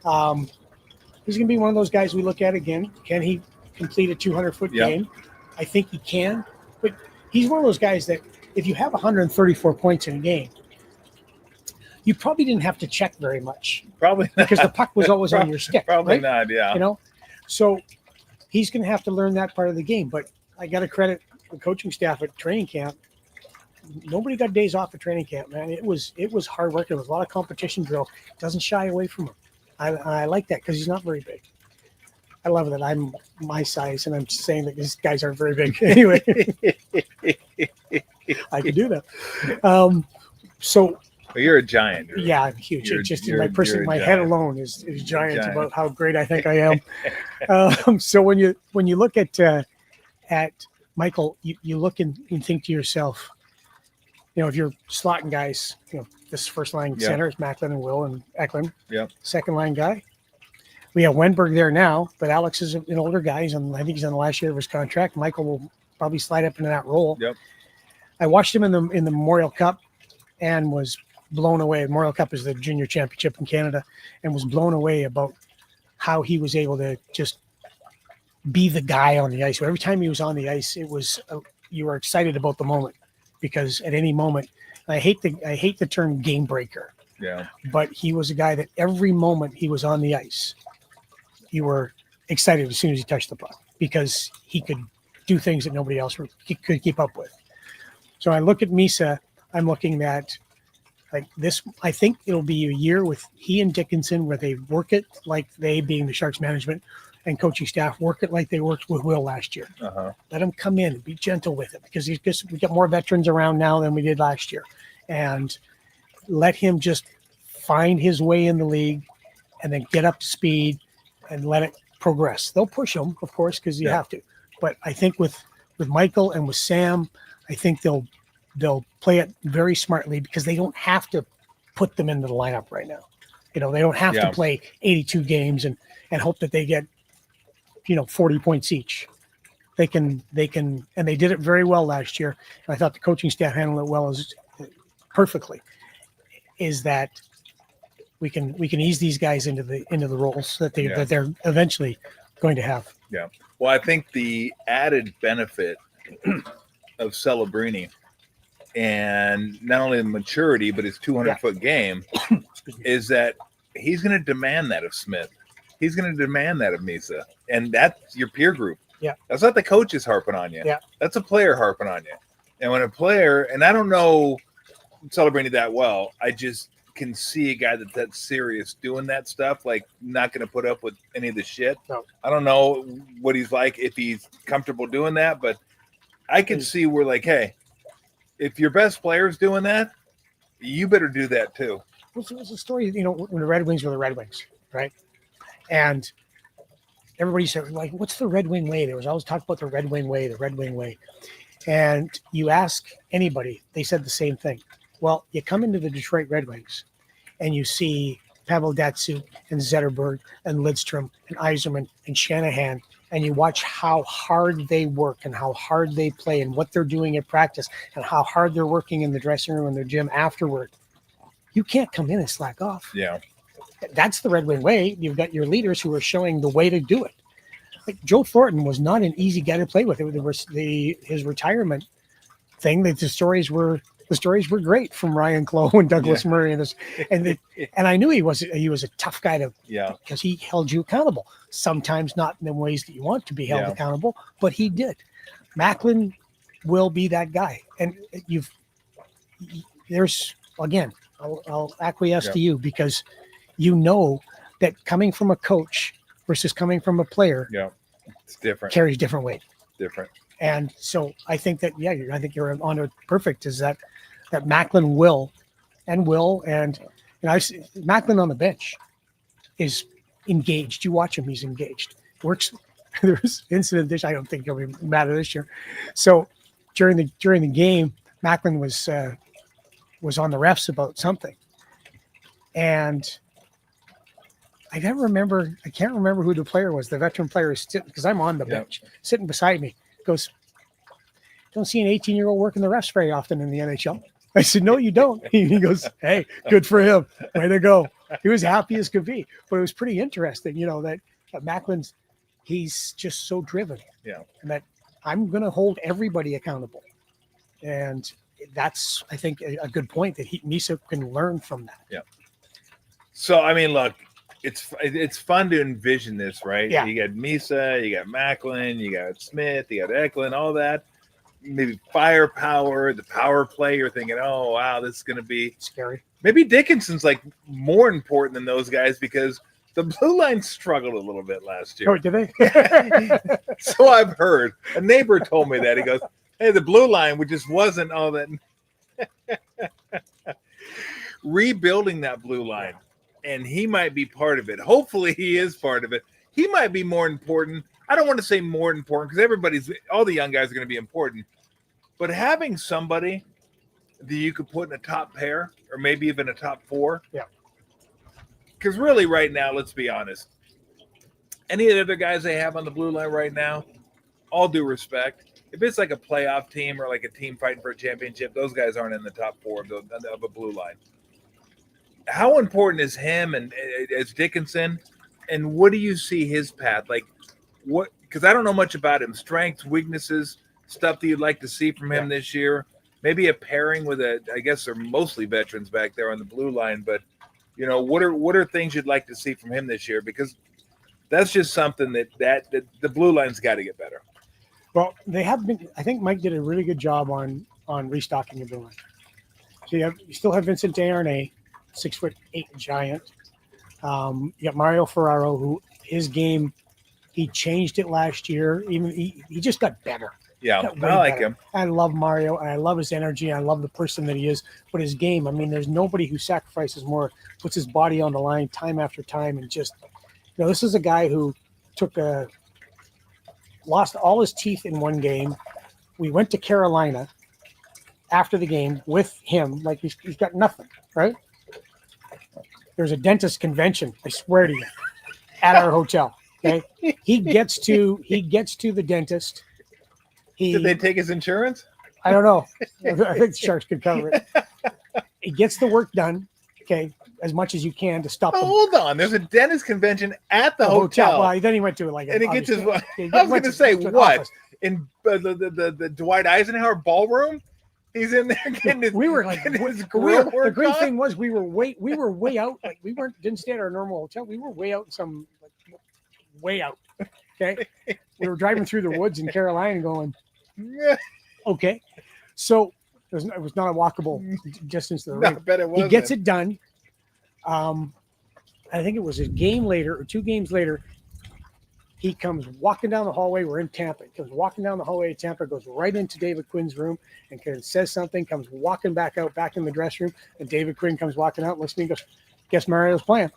He's going to be one of those guys we look at again. Can he complete a 200-foot game? I think he can. But he's one of those guys that if you have 134 points in a game, you probably didn't have to check very much. Probably not. Because the puck was always on your stick. Probably right? not, yeah. So he's going to have to learn that part of the game. But I got to credit the coaching staff at training camp. Nobody got days off at training camp, man. It was hard work. There was a lot of competition drill. Doesn't shy away from him. I like that because he's not very big. I love that. I'm my size, and I'm saying that these guys aren't very big. Anyway, I can do that. So you're a giant. Yeah, I'm huge. It's just my head alone is giant about how great I think I am. So when you look at Michael, you look and think to yourself, if you're slotting guys, this first line center is Macklin and Will and Eklund. Yeah. Second line guy. We have Wenberg there now, but Alex is an older guy. I think he's on the last year of his contract. Michael will probably slide up into that role. Yep. I watched him in the Memorial Cup and was blown away. Memorial Cup is the junior championship in Canada, and was blown away about how he was able to just be the guy on the ice. So every time he was on the ice, it was you were excited about the moment because at any moment, I hate the term game breaker. Yeah. But he was a guy that every moment he was on the ice, you were excited as soon as he touched the puck because he could do things that nobody else could keep up with. So I look at Misa, I'm looking at like this. I think it'll be a year with he and Dickinson where they work it like they being the Sharks management and coaching staff work it like they worked with Will last year. Uh-huh. Let him come in and be gentle with it because we got more veterans around now than we did last year. And let him just find his way in the league and then get up to speed and let it progress. They'll push him, of course, because you have to. But I think with Michael and with Sam, I think they'll play it very smartly because they don't have to put them into the lineup right now. They don't have to play 82 games and hope that they get 40 points each. They can, and they did it very well last year. And I thought the coaching staff handled it well perfectly. Is that we can ease these guys into the roles that they're eventually going to have. Yeah. Well, I think the added benefit of Celebrini and not only the maturity, but his 200-foot game is that he's going to demand that of Smith. He's going to demand that of Misa. And that's your peer group. Yeah. That's not the coaches harping on you. Yeah. That's a player harping on you. And when a player, and I don't know Celebrini that well, I just can see a guy that's serious doing that stuff, like not going to put up with any of the shit. No. I don't know what he's like, if he's comfortable doing that, but I can see where, like, hey, if your best player's doing that, you better do that too. It was a story, when the Red Wings were the Red Wings, right? And everybody said, like, what's the Red Wing way? There was always talk about the Red Wing way, the Red Wing way. And you ask anybody, they said the same thing. Well, you come into the Detroit Red Wings and you see Pavel Datsyuk and Zetterberg and Lidstrom and Yzerman and Shanahan, and you watch how hard they work and how hard they play and what they're doing at practice and how hard they're working in the dressing room and their gym afterward. You can't come in and slack off. Yeah. That's the Red Wing way. You've got your leaders who are showing the way to do it. Like Joe Thornton was not an easy guy to play with. His retirement thing, the stories were great from Ryan Clough and Douglas Murray and I knew he was a tough guy because he held you accountable. Sometimes not in the ways that you want to be held accountable, but he did. Macklin will be that guy, and I'll acquiesce to you because that coming from a coach versus coming from a player, it's different. Carries different weight. Different. And so I think that I think you're on it perfect. Is that Macklin will, and Macklin on the bench is engaged. You watch him; he's engaged. Works. There's incident this. I don't think he'll be mad at this year. So during the game, Macklin was on the refs about something, and I can't remember who the player was. The veteran player is sitting, because I'm on the bench, sitting beside me. Goes, don't see an 18-year-old working the refs very often in the NHL. I said, no, you don't. He goes, hey, good for him. Way to go. He was happy as could be. But it was pretty interesting, that Macklin's, he's just so driven. Yeah. And that I'm going to hold everybody accountable. And that's, I think, a good point that Misa can learn from that. Yeah. So, I mean, look, it's fun to envision this, right? Yeah. You got Misa, you got Macklin, you got Smith, you got Eklund, all that. Maybe firepower, the power play. You're thinking, oh, wow, this is going to be scary. Maybe Dickinson's like more important than those guys because the blue line struggled a little bit last year. Oh, did they? So I've heard. A neighbor told me that. He goes, hey, the blue line, which just wasn't all that. Rebuilding that blue line. And he might be part of it. Hopefully he is part of it. He might be more important. I don't want to say more important because all the young guys are going to be important. But having somebody that you could put in a top pair or maybe even a top four. Yeah. Because really right now, let's be honest. Any of the other guys they have on the blue line right now, all due respect, if it's like a playoff team or like a team fighting for a championship, those guys aren't in the top four of a blue line. How important is him and as Dickinson, and what do you see his path like? What? Because I don't know much about him. Strengths, weaknesses, stuff that you'd like to see from him this year. Maybe a pairing with I guess they're mostly veterans back there on the blue line, but what are things you'd like to see from him this year? Because that's just something that the blue line's got to get better. Well, they have been. I think Mike did a really good job on restocking the blue line. So you still have Vincent Desharnais, 6'8" giant. You got Mario Ferraro, who his game, He changed it last year. Even he just got better. Yeah, Got way I like better. him. I love Mario, and I love his energy. I love the person that he is. But his game, I mean, there's nobody who sacrifices more, puts his body on the line time after time, and just, this is a guy who lost all his teeth in one game. We went to Carolina after the game with him, like he's got nothing, right? There's a dentist convention, I swear to you, at our hotel. Okay, he gets to the dentist. Did they take his insurance? I don't know. I think the Sharks could cover it. He gets the work done, okay, as much as you can to stop. Oh, hold on. There's a dentist convention at the hotel. Well, then he went to it and he gets his. I was going to say what in the Dwight Eisenhower ballroom. He's in there getting his. We were like, his the great thing was we were way out. Like we didn't stay at our normal hotel. We were way out in some way out. Okay, we were driving through the woods in Carolina, going. Okay, so it was not a walkable distance to the ring. I bet it was. He gets it done. I think it was a game later or 2 games later. He comes walking down the hallway. We're in Tampa. He comes walking down the hallway of Tampa, goes right into David Quinn's room and says something, comes walking back out, back in the dressing room. And David Quinn comes walking out, looks at me and goes, guess Mario's playing.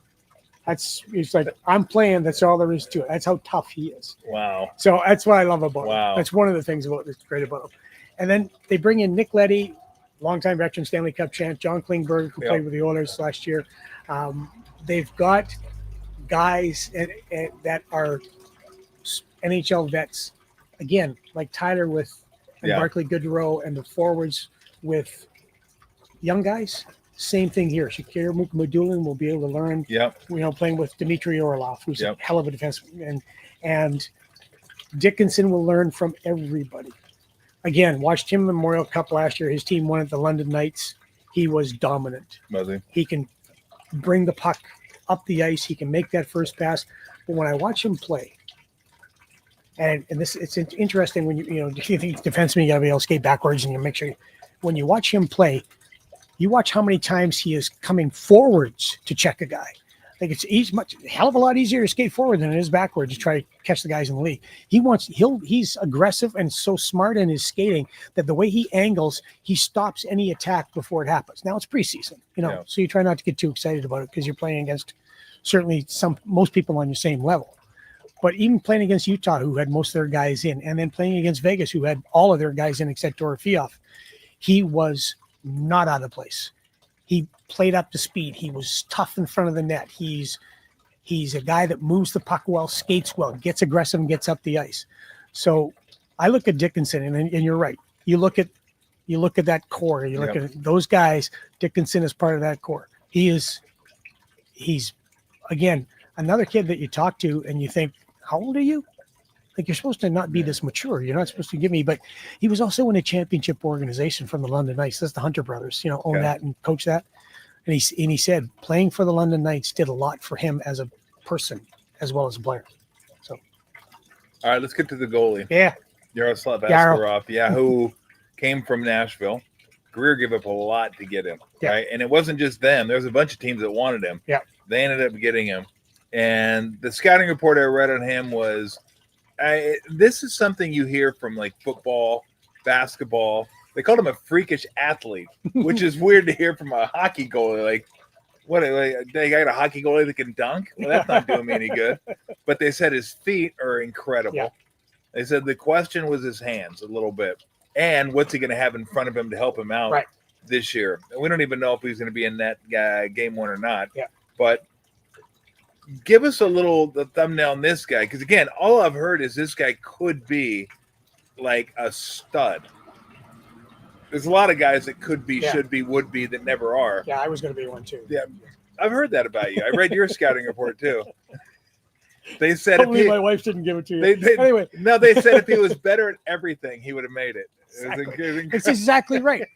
He's like, I'm playing. That's all there is to it. That's how tough he is. Wow. So that's what I love about him. That's one of the things that's great about him. And then they bring in Nick Leddy, longtime veteran Stanley Cup champ, John Klingberg, who played with the Oilers last year. They've got guys that are NHL vets, again, like Tyler and Barclay Goodrow, and the forwards with young guys. Same thing here. Shakir Mukmadulin will be able to learn. Playing with Dmitry Orlov, who's a hell of a defenseman, and Dickinson will learn from everybody. Again, watched him in the Memorial Cup last year. His team won at the London Knights. He was dominant. Was he? He can bring the puck up the ice. He can make that first pass. But when I watch him play, and it's interesting when you think defenseman, you got to be able to skate backwards and you make sure. When you watch him play, you watch how many times he is coming forwards to check a guy. Like it's a hell of a lot easier to skate forward than it is backwards to try to catch the guys in the league. He's aggressive and so smart in his skating that the way he angles, he stops any attack before it happens. Now it's preseason, so you try not to get too excited about it because you're playing against certainly most people on your same level. But even playing against Utah, who had most of their guys in, and then playing against Vegas, who had all of their guys in except Dorofeev, he was not out of place. He played up to speed. He was tough in front of the net. He's a guy that moves the puck well, skates well, gets aggressive, and gets up the ice. So I look at Dickinson, and you're right. You look at that core. You look at those guys. Dickinson is part of that core. He's again another kid that you talk to, and you think, how old are you? Like, you're supposed to not be this mature. You're not supposed to give me, but he was also in a championship organization from the London Knights. That's the Hunter brothers, own that and coach that. And he said playing for the London Knights did a lot for him as a person as well as a player. So, all right, let's get to the goalie. Yeah. Yaroslav Askarov, who came from Nashville. Greer gave up a lot to get him, right? And it wasn't just them. There was a bunch of teams that wanted him. Yeah. They ended up getting him. And the scouting report I read on him was, this is something you hear from like football, basketball. They called him a freakish athlete, which is weird to hear from a hockey goalie. Like, what? Like, they got a hockey goalie that can dunk? Well, that's not doing me any good. But they said his feet are incredible. Yeah. They said the question was his hands a little bit, and what's he going to have in front of him to help him out this year? And we don't even know if he's going to be in that game one or not. Yeah. But give us the thumbnail on this guy, because again, all I've heard is this guy could be like a stud. There's a lot of guys that could be, should be, would be that never are. Yeah, I was going to be one too. Yeah, I've heard that about you. I read your scouting report too. They said hopefully my wife didn't give it to you. Anyway, no, they said if he was better at everything, he would have made it. Exactly. It's exactly right.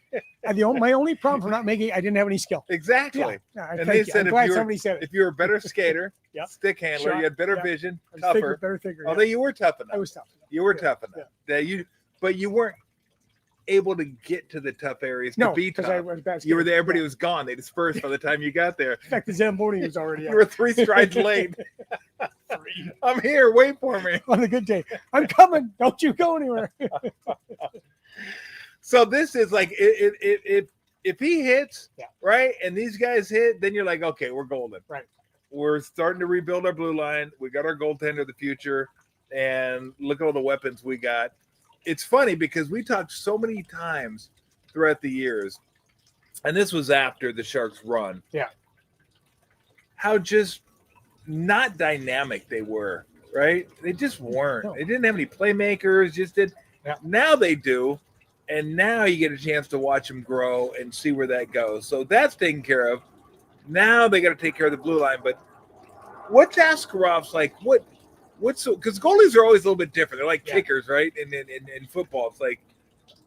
My only problem for not making it, I didn't have any skill. Exactly. Yeah. And they said if you were a better skater, stick handler, you had better vision, tougher. Better thinker, although you were tough enough. I was tough enough. You were tough enough. Yeah. But you weren't able to get to the tough areas No, to be because tough. I was back. You were there. Everybody was gone. They dispersed by the time you got there. In fact, the Zamboni was already You out. were 3 strides late. I'm here. Wait for me. On a good day. I'm coming. Don't you go anywhere. So this is like if he hits, Yeah. right, and these guys hit, then you're like, okay, we're golden. Right. We're starting to rebuild our blue line. We got our goaltender of the future, and look at all the weapons we got. It's funny because we talked so many times throughout the years, and this was after the Sharks run. Yeah. How just not dynamic they were, right? They just weren't. No. They didn't have any playmakers, just did. Yeah. Now they do, and now you get a chance to watch them grow and see where that goes. So that's taken care of. Now they got to take care of the blue line. But what's Askarof's like? What's because goalies are always a little bit different. They're like kickers, right? In football, it's like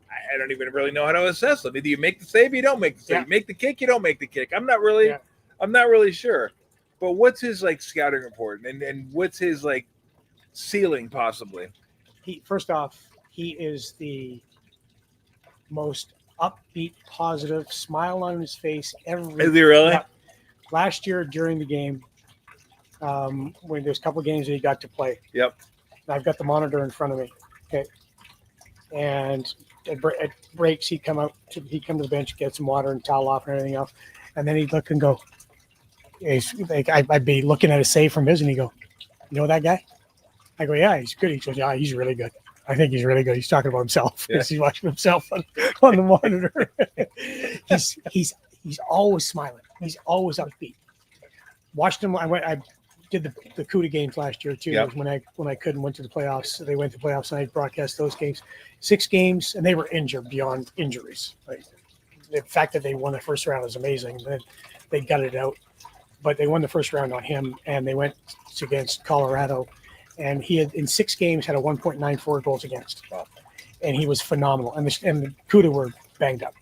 I don't even really know how to assess them. Either you make the save, or you don't make the save. Yeah. You make the kick, you don't make the kick. I'm not really sure. But what's his like scouting report and what's his like ceiling possibly? First off, he is the most upbeat, positive, smile on his face every. Is he really? Yeah. Last year during the game, when there's a couple of games that he got to play. Yep. I've got the monitor in front of me. Okay. And at breaks, he'd come to the bench, get some water and towel off and everything else. And then he'd look and go, I'd be looking at a save from his and he'd go, you know that guy? I go, yeah, he's good. He goes, yeah, he's really good. I think he's really good. He's talking about himself because he's watching himself on the monitor. He's always smiling. He's always upbeat. Watched him. I did the CUDA games last year too. Yep. When I couldn't went to the playoffs. They went to the playoffs and I broadcast those games. 6 games and they were injured beyond injuries. Like, the fact that they won the first round is amazing. Then they got it out, but they won the first round on him and they went against Colorado. And he had in 6 games had a 1.94 goals against. Wow. And he was phenomenal. And the CUDA were banged up.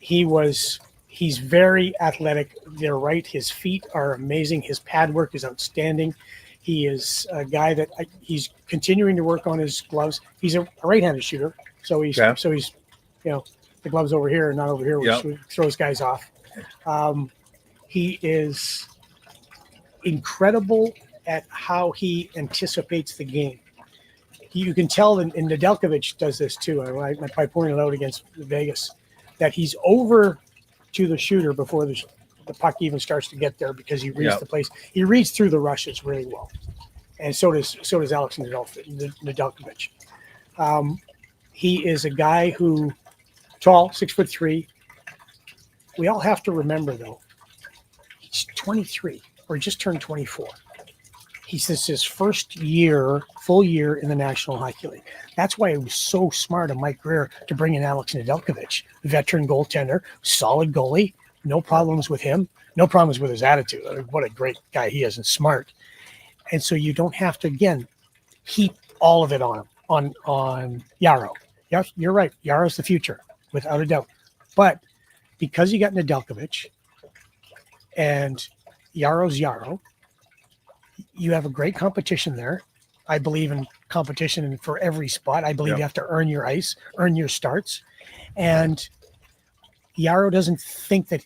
He's very athletic. They're right. His feet are amazing. His pad work is outstanding. He is a guy that he's continuing to work on his gloves. He's a right-handed shooter. So he's, the gloves over here and not over here, which throws guys off. He is incredible at how he anticipates the game. You can tell, and Nedeljkovic does this too. I pointed out against Vegas that he's over to the shooter before the puck even starts to get there because he reads the place. He reads through the rushes really well, and so does Alex Nedeljkovic. He is a guy who tall, 6'3". We all have to remember though, he's 23 or just turned 24. This is his first full year in the National Hockey League. That's why it was so smart of Mike Greer to bring in Alex Nedeljkovic, veteran goaltender, solid goalie, no problems with him, no problems with his attitude. I mean, what a great guy he is and smart. And so you don't have to, again, heap all of it on him, on Yarrow. Yeah, you're right. Yarrow's the future, without a doubt. But because you got Nedeljkovic and Yarrow's Yarrow, you have a great competition there. I believe in competition for every spot. I believe you have to earn your ice, earn your starts. And Yarrow doesn't think that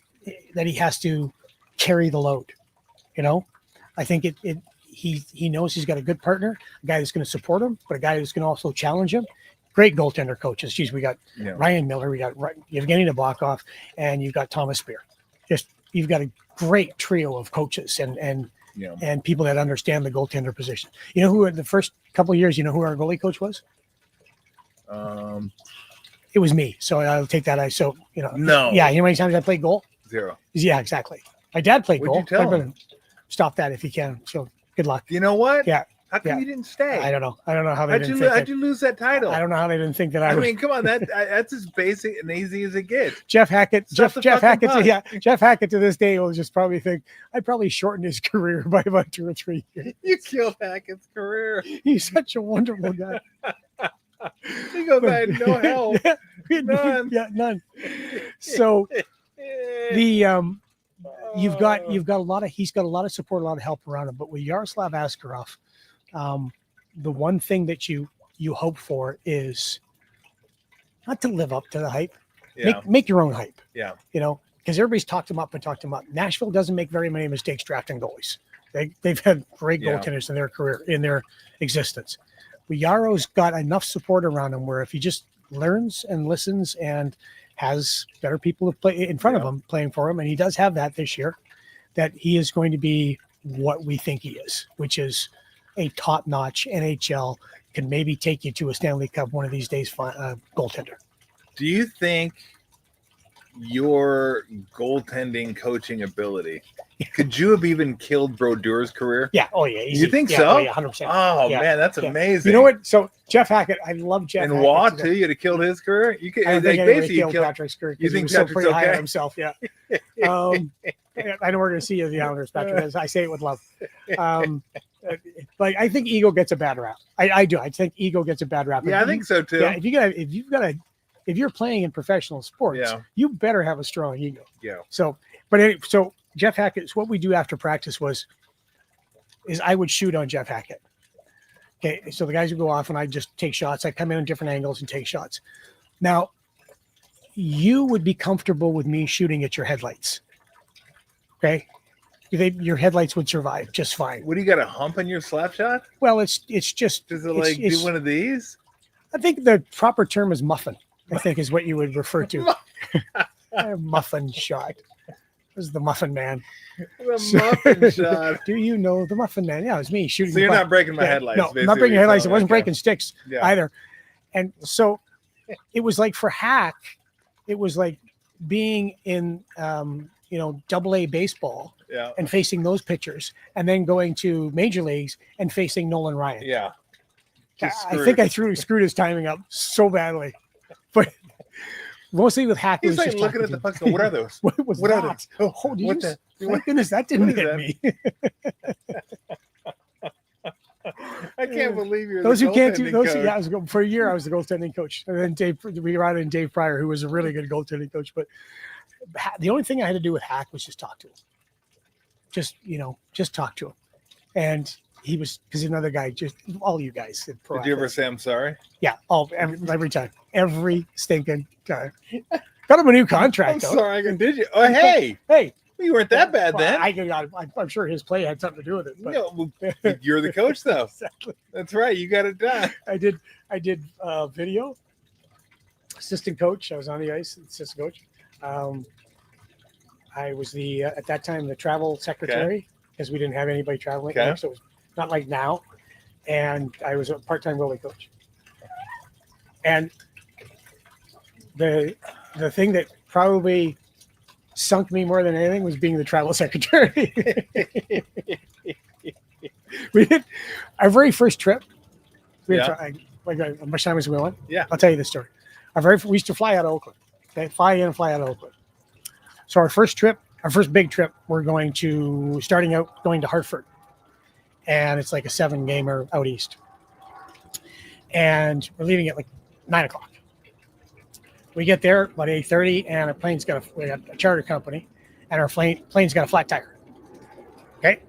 he has to carry the load. You know, I think he knows he's got a good partner, a guy that's going to support him, but a guy who's going to also challenge him. Great goaltender coaches. Geez, we got Ryan Miller, we got Evgeny Nabokov, and you've got Thomas Spear. You've got a great trio of coaches and people that understand the goaltender position. You know who in the first couple of years, you know who our goalie coach was? It was me. So I'll take that. No. Yeah. You know how many times I played goal? 0. Yeah, exactly. My dad played What'd goal. you tell him? Stop that if you can. So good luck. You know what? Yeah. How come you didn't stay? I don't know. I don't know how they didn't think how'd you lose that title? I don't know how they didn't think that I mean, come on, that's as basic and easy as it gets. Jeff Hackett to this day will just probably think I probably shortened his career by about 2 or 3 years. You killed Hackett's career. He's such a wonderful guy. He goes, I had no help. None. Yeah, none. So he's got a lot of support, a lot of help around him. But with Yaroslav Askarov, the one thing that you hope for is not to live up to the hype. Yeah. Make your own hype. Yeah. You know, because everybody's talked them up and talked them up. Nashville doesn't make very many mistakes drafting goalies. They've had great Yeah. goaltenders in their career, in their existence. But Yaro's got enough support around him where if he just learns and listens and has better people to play in front of him playing for him, and he does have that this year, that he is going to be what we think he is, which is a top-notch NHL, can maybe take you to a Stanley Cup one of these days goaltender. Do you think your goaltending coaching ability, could you have even killed Brodeur's career? Yeah. Oh, yeah. Easy. You think yeah, so? Oh, yeah, 100%. Oh, Yeah. man, that's Yeah. amazing. You know what? So Jeff Hackett, I love Jeff And Hackett. Watt, too? You'd have killed his career? You could, I don't like, think anybody basically killed killed Patrick's career You because he think was so Patrick's pretty high okay? on himself. Yeah. I know we're going to see you at the Islanders, Patrick. As I say it with love. Like I think ego gets a bad rap. I do. I think ego gets a bad rap. Yeah, I think so, too. Yeah. If you're playing in professional sports, you better have a strong ego. Yeah. So Jeff Hackett, what we do after practice is I would shoot on Jeff Hackett. Okay. So the guys would go off and I just take shots. I come in on different angles and take shots. Now, you would be comfortable with me shooting at your headlights. Okay. Your headlights would survive just fine. What do you got, a hump in your slap shot? Well, it's just. Does it like do one of these? I think the proper term is muffin, I think is what you would refer to. Muffin shot. This is the Muffin Man. The muffin shot. Do you know the Muffin Man? Yeah, it was me shooting. So you're not breaking my headlights. No, I'm not breaking your headlights. It wasn't breaking sticks either. And so it was like for Hack, it was like being in, AA baseball and facing those pitchers and then going to major leagues and facing Nolan Ryan. Yeah. I think I screwed his timing up so badly. But mostly with Hack, he's like looking at the pucks. What are those? What was what that? Are those? Oh, thank goodness that didn't hit me. I can't believe you're those the who can't do those. coach. Yeah, for a year I was the goaltending coach, and then we brought in Dave Pryor, who was a really good goaltending coach. But the only thing I had to do with Hack was just talk to him. Just talk to him, and he was because another guy, just all you guys. Did you ever say I'm sorry? Yeah, every time, every stinking time. Got him a new contract. I'm sorry, did you? Oh, hey, you weren't that bad then. I'm sure his play had something to do with it. But. No, you're the coach, though. Exactly. That's right. You got it done. I did video. Assistant coach. I was on the ice. Assistant coach. I was at that time the travel secretary because we didn't have anybody traveling. So it was not like now. And I was a part-time goalie coach. And the thing that probably sunk me more than anything was being the travel secretary. We did our very first trip. How much time was we on? Yeah. I'll tell you this story. We used to fly out of Oakland. Okay, fly in and fly out of Oakland. So our first big trip, we're going to Hartford. And it's like a 7-gamer out east. And we're leaving at like 9:00. We get there about 8:30, and we got a charter company, and our plane's got a flat tire. Okay.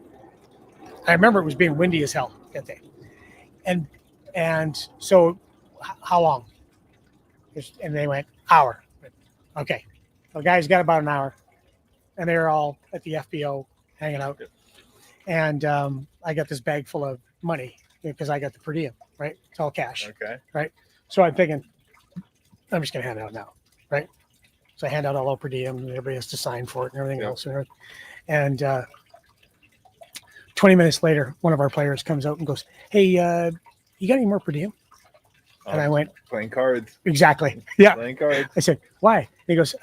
I remember it was being windy as hell that day. And so how long? And they went, hour. Okay. The guys got about an hour, and they were all at the FBO hanging out. And I got this bag full of money because I got the per diem, right? It's all cash. Okay. Right. So I'm thinking, I'm just going to hand it out now. Right. So I hand out all our per diem, and everybody has to sign for it and everything else. And 20 minutes later, one of our players comes out and goes, "Hey, you got any more per diem?" And I went, "Playing cards." Exactly. Yeah. Playing cards. I said, "Why?" And he goes,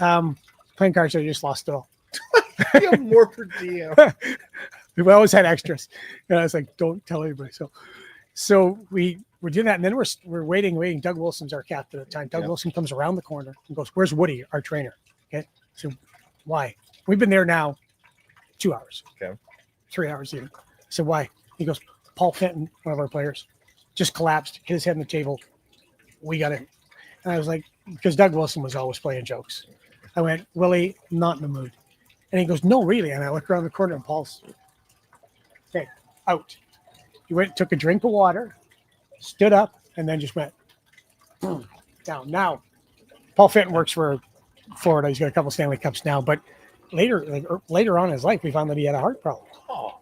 "Playing cards. I just lost it all." You have more per diem. We always had extras. And I was like, "Don't tell anybody." So we're doing that, and then we're waiting. Doug Wilson's our captain at the time. Doug Wilson comes around the corner and goes, "Where's Woody, our trainer?" Okay. So why? We've been there now 2 hours. Okay. 3 hours even. I said, "Why?" He goes, "Paul Fenton, one of our players, just collapsed, hit his head on the table. We got it." And I was like, because Doug Wilson was always playing jokes. I went, "Willie, not in the mood." And he goes, "No, really." And I look around the corner and Paul's out. He went, took a drink of water, stood up, and then just went down. Now, Paul Fenton works for Florida. He's got a couple Stanley Cups now, but later on in his life, we found that he had a heart problem. Oh,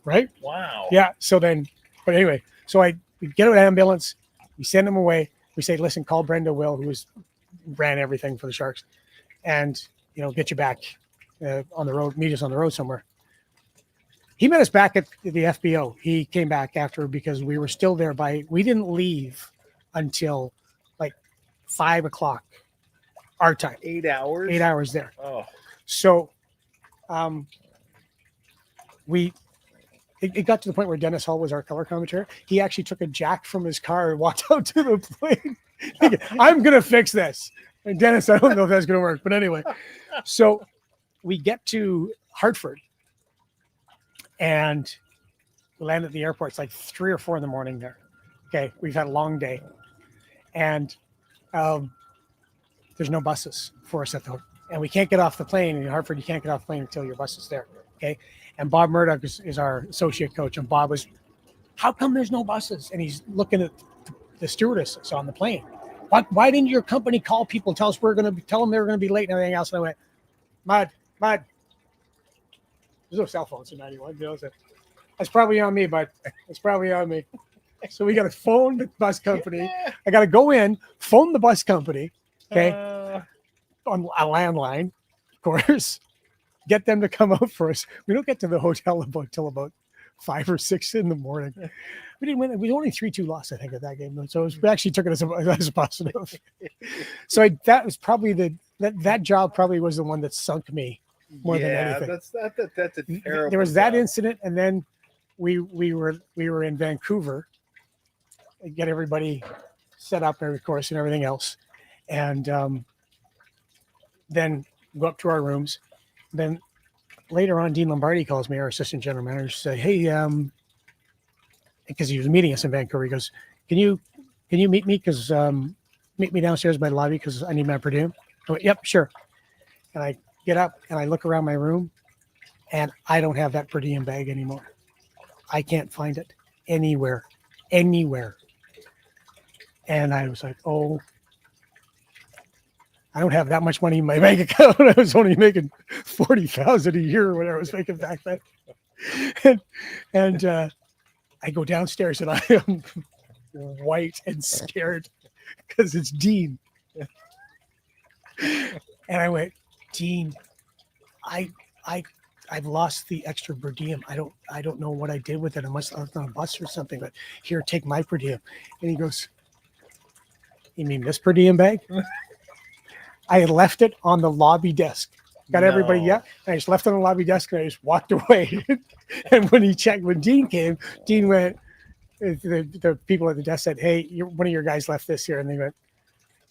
Right? wow. Yeah. So then, but anyway, so we get an ambulance, we send him away. We say, listen, call Brenda Will, who ran everything for the Sharks, and get you back on the road, meet us on the road somewhere. He met us back at the FBO. He came back after because we were still there we didn't leave until like 5 o'clock our time. 8 hours? 8 hours there. Oh. So it got to the point where Dennis Hall was our color commentator. He actually took a jack from his car and walked out to the plane. I'm going to fix this. And Dennis, I don't know if that's going to work. But anyway, so we get to Hartford and we land at the airport. It's like 3 or 4 in the morning there. Okay. We've had a long day. And there's no buses for us and we can't get off the plane in Hartford. You can't get off the plane until your bus is there. Okay. And Bob Murdoch is our associate coach. And Bob was, how come there's no buses? And he's looking at the stewardesses on the plane. Why didn't your company call people, tell them they were going to be late and everything else? And I went, Mud. There's no cell phones in 91. That's probably on me, bud. It's probably on me. So we got to phone the bus company. I got to go in, phone the bus company. Okay. On a landline, of course. Get them to come out for us. We don't get to the hotel until about 5 or 6 in the morning. We didn't win. We only 3-2 lost, I think, at that game. So we actually took it as a positive. So that was probably that job probably was the one that sunk me more than anything. That's a terrible. There was that incident, and then we were in Vancouver. Get everybody set up, of course, and everything else, and then go up to our rooms. Then later on, Dean Lombardi calls me, our assistant general manager, to say, hey, because he was meeting us in Vancouver, he goes, can you meet me? Because meet me downstairs by the lobby because I need my per diem. I went, yep, sure. And I get up and I look around my room and I don't have that per diem bag anymore. I can't find it anywhere. And I was like, oh, I don't have that much money in my bank account. I was only making $40,000 a year or whatever I was making back then. And I go downstairs and I am white and scared because it's Dean. And I went, Dean, I've lost the extra per diem. I don't know what I did with it. I must have left on a bus or something. But here, take my per diem. And he goes, you mean this per diem bag? I had left it on the lobby desk. Got everybody, yeah. I just left it on the lobby desk and I just walked away. And when Dean came, Dean went, the people at the desk said, hey, one of your guys left this here. And they went,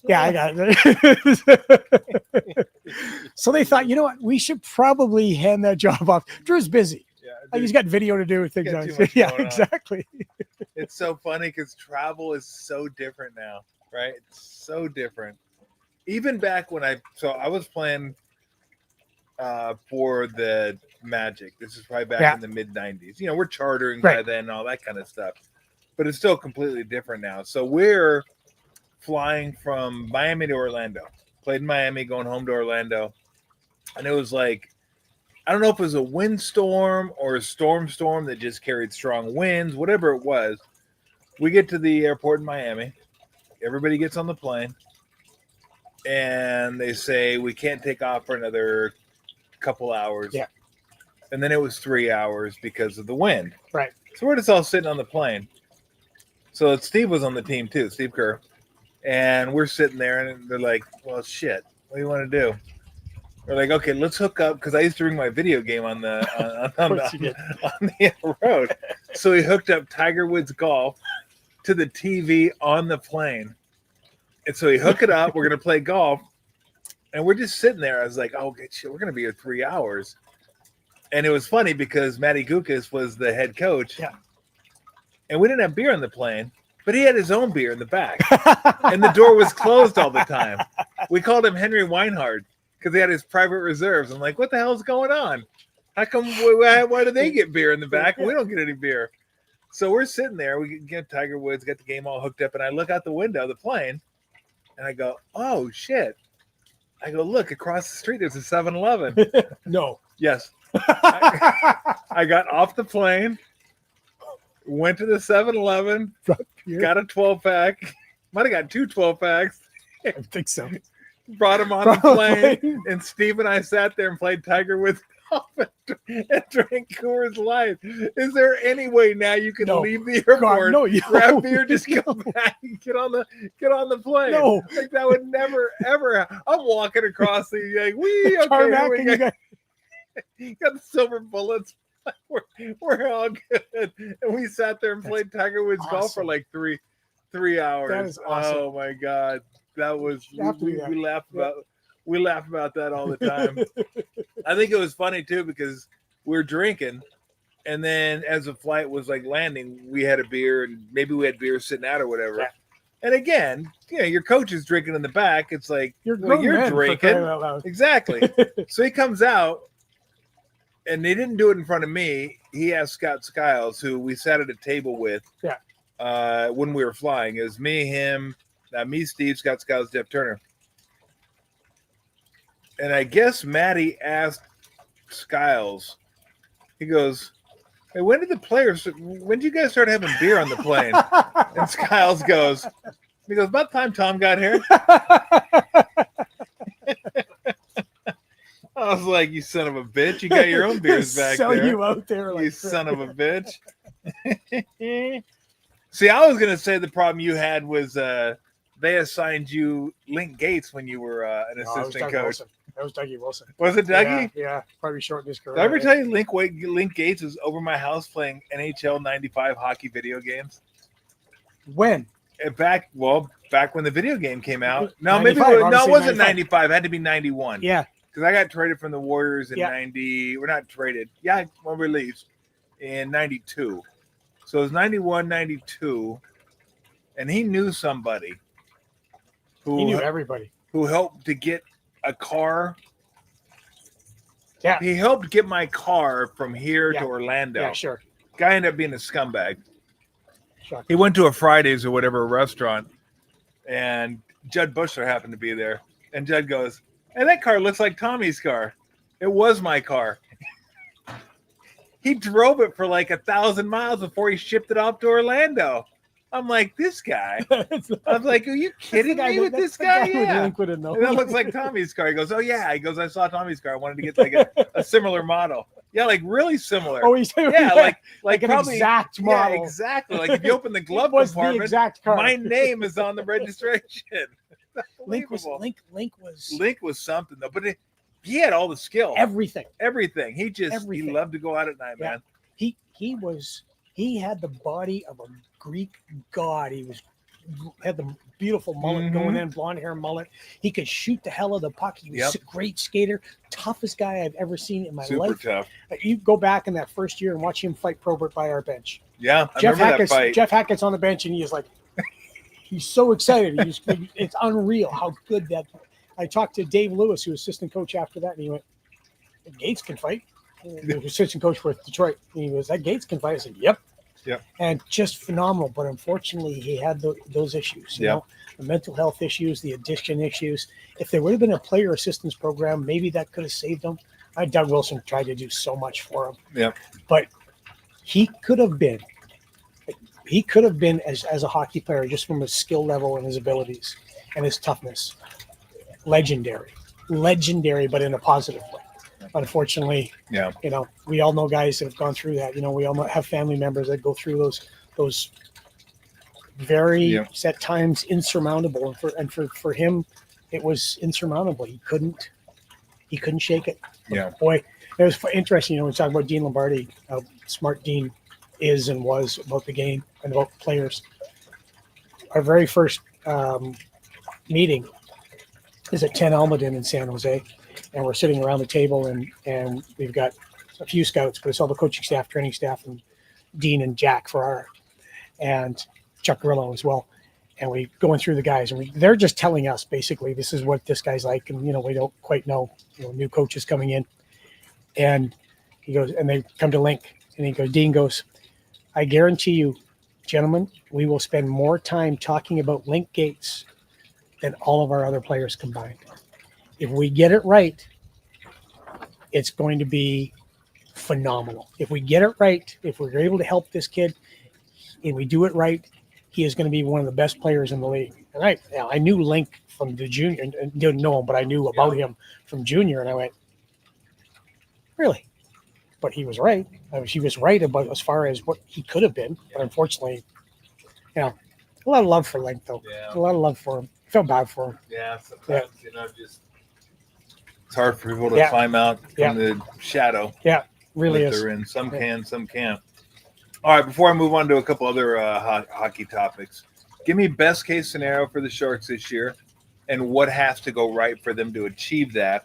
yeah, I got it. So they thought, you know what? We should probably hand that job off. Drew's busy. Yeah, he's got video to do with things. Yeah, exactly. It's so funny because travel is so different now, right? It's so different. Even back when I was playing for the Magic. This is probably back in the mid 90s. We're chartering by then and all that kind of stuff. But it's still completely different now. So we're flying from Miami to Orlando. Played in Miami, going home to Orlando. And it was like, I don't know if it was a windstorm or a storm that just carried strong winds, whatever it was. We get to the airport in Miami. Everybody gets on the plane. And they say, we can't take off for another couple hours. Yeah. And then it was 3 hours because of the wind. Right. So we're just all sitting on the plane. So Steve was on the team too, Steve Kerr. And we're sitting there and they're like, well, shit, what do you want to do? We're like, okay, let's hook up. Because I used to bring my video game on the road. So we hooked up Tiger Woods Golf to the TV on the plane. And so we hook it up. We're going to play golf. And we're just sitting there. I was like, oh, shit, we're going to be here 3 hours. And it was funny because Matty Gukas was the head coach. Yeah. And we didn't have beer on the plane, but he had his own beer in the back. And the door was closed all the time. We called him Henry Weinhard because he had his private reserves. I'm like, what the hell's going on? How come, why do they get beer in the back and we don't get any beer? So we're sitting there. We get Tiger Woods, got the game all hooked up. And I look out the window of the plane. And I go, oh, shit. I go, look, across the street, there's a 7-Eleven. No. Yes. I got off the plane, went to the 7-Eleven, got a 12-pack. Might have got 2 12-packs. I think so. Brought him on the plane, and Steve and I sat there and played Tiger Woods golf and drank Coors Light. Is there any way now you can leave the airport, grab beer, just go back, and get on the plane? No, like that would never ever. I'm walking across the okay, here we go. Got the silver bullets. We're all good, and we sat there and played Tiger Woods golf for like three hours. That is awesome. Oh my god, that was we laugh about that all the time. I think it was funny too because we're drinking, and then as the flight was like landing, we had a beer, and maybe we had beer sitting out or whatever. Yeah. And again, your coach is drinking in the back. It's like you're drinking, exactly. So he comes out. And they didn't do it in front of me. He asked Scott Skiles, who we sat at a table with when we were flying. It was me, him, me, Steve, Scott Skiles, Jeff Turner. And I guess Matty asked Skiles, he goes, hey, when did you guys start having beer on the plane? And Skiles goes, about time Tom got here. I was like, you son of a bitch. You got your own beers back there. Sell you out there. You son of a bitch. See, I was going to say the problem you had was they assigned you Link Gates when you were an assistant coach. Wilson. That was Dougie Wilson. Was it Dougie? Yeah, probably shortened his career. Did I ever tell you Link Gates was over my house playing NHL 95 hockey video games? When? Back when the video game came out. No, maybe it wasn't 95. It had to be 91. Yeah. Because I got traded from the Warriors in 90. We're not traded. Yeah, when we released in 92. So it was 91, 92. And he knew somebody. He knew everybody. Who helped to get a car. Yeah. He helped get my car from here to Orlando. Yeah, sure. Guy ended up being a scumbag. Shocking. He went to a Fridays or whatever restaurant. And Judd Bushler happened to be there. And Judd goes, hey, that car looks like Tommy's car. It was my car. He drove it for like 1,000 miles before he shipped it off to Orlando. I'm like, this guy. I was like, are you kidding me with this guy? Yeah. And that looks like Tommy's car. He goes, oh, yeah. He goes, I saw Tommy's car. I wanted to get like a similar model. Yeah, like really similar. Oh, he's like an probably, exact model. Yeah, exactly. Like if you open the glove compartment, the exact car. My name is on the registration. Link was something though, but he had all the skill. Everything. He loved to go out at night, man. He had the body of a Greek god. He had the beautiful mullet going in, blonde hair mullet. He could shoot the hell of the puck. He was a great skater, toughest guy I've ever seen in my life. Super tough. You go back in that first year and watch him fight Probert by our bench. Yeah, I remember that fight. Jeff Hackett's on the bench and he is like, he's so excited. It's unreal how good that. I talked to Dave Lewis, who was assistant coach after that, and he went, Gates can fight. He was assistant coach with Detroit. And he goes, that Gates can fight. I said, yep. And just phenomenal. But unfortunately, he had those issues, you know, the mental health issues, the addiction issues. If there would have been a player assistance program, maybe that could have saved him. Doug Wilson tried to do so much for him. Yeah. But he could have been as a hockey player, just from his skill level and his abilities and his toughness, legendary, but in a positive way. Unfortunately, you know, we all know guys that have gone through that. You know, we all have family members that go through those very at times insurmountable. And for him, it was insurmountable. He couldn't shake it. Yeah, boy, it was interesting. You know, we talk about Dean Lombardi, how smart Dean is and was about the game and about players. Our very first meeting is at 10 Almaden in San Jose, and we're sitting around the table and we've got a few scouts, but it's all the coaching staff, training staff, and Dean and Jack Farrar and Chuck Grillo as well. And we going through the guys, and they're just telling us basically this is what this guy's like, and you know we don't quite know, you know, new coaches coming in, and he goes, and they come to Link, and he goes, Dean goes, I guarantee you, gentlemen, we will spend more time talking about Link Gates than all of our other players combined. If we get it right, it's going to be phenomenal. If we get it right, if we're able to help this kid and we do it right, he is going to be one of the best players in the league. And I knew Link from the junior, and didn't know him, but I knew about him from junior, and I went, really? But he was right. He was right about as far as what he could have been. But unfortunately, a lot of love for Link, though. Yeah. A lot of love for him. Felt bad for him. Yeah, sometimes, just it's hard for people to climb out from the shadow. Yeah, really that is. they're in. Some can, some can't. All right, before I move on to a couple other hockey topics, give me best case scenario for the Sharks this year and what has to go right for them to achieve that.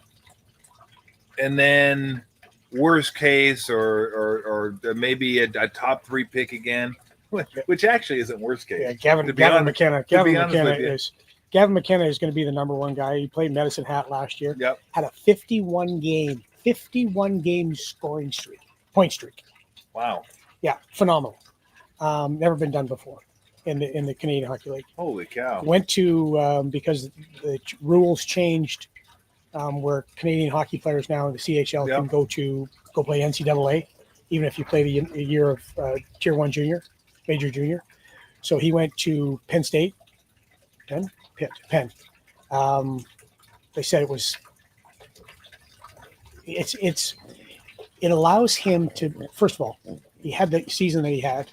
And then worst case or maybe a top 3 pick again, which actually isn't worst case. Yeah, Gavin McKenna. Gavin McKenna is going to be the number 1 guy. He played Medicine Hat last year. Yep. Had a 51 game scoring streak, point streak. Wow. Yeah, phenomenal. Never been done before in the Canadian Hockey League. Holy cow. Went to because the rules changed where Canadian hockey players now in the CHL can go play NCAA, even if you play the year of Tier 1 junior, major junior. So he went to Penn State. Penn. They said it allows him to, first of all, he had the season that he had.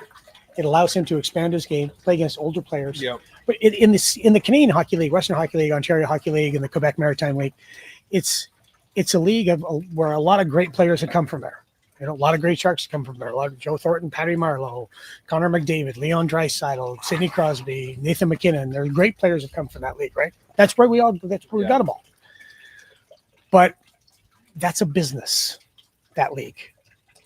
It allows him to expand his game, play against older players. Yep. But in the Canadian Hockey League, Western Hockey League, Ontario Hockey League, and the Quebec Maritime League, it's a league where a lot of great players have come from there. A lot of great Sharks come from there. A lot of Joe Thornton, Patty Marleau, Connor McDavid, Leon Draisaitl, Sidney Crosby, Nathan McKinnon. They're great players that come from that league, right? That's where we got them all. But that's a business, that league.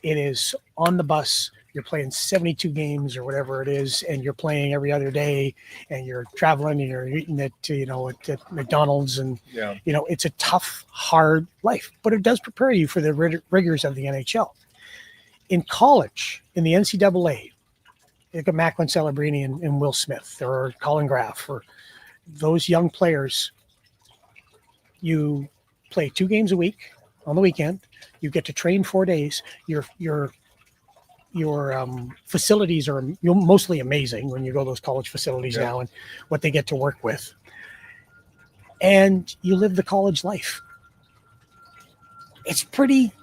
It is on the bus. You're playing 72 games or whatever it is, and you're playing every other day, and you're traveling and you're eating at McDonald's, and it's a tough, hard life, but it does prepare you for the rigors of the NHL. In college, in the NCAA, look at Macklin Celebrini and Will Smith or Colin Graff or those young players. You play 2 games a week on the weekend. You get to train 4 days. Your facilities are mostly amazing when you go to those college facilities now and what they get to work with. And you live the college life. It's pretty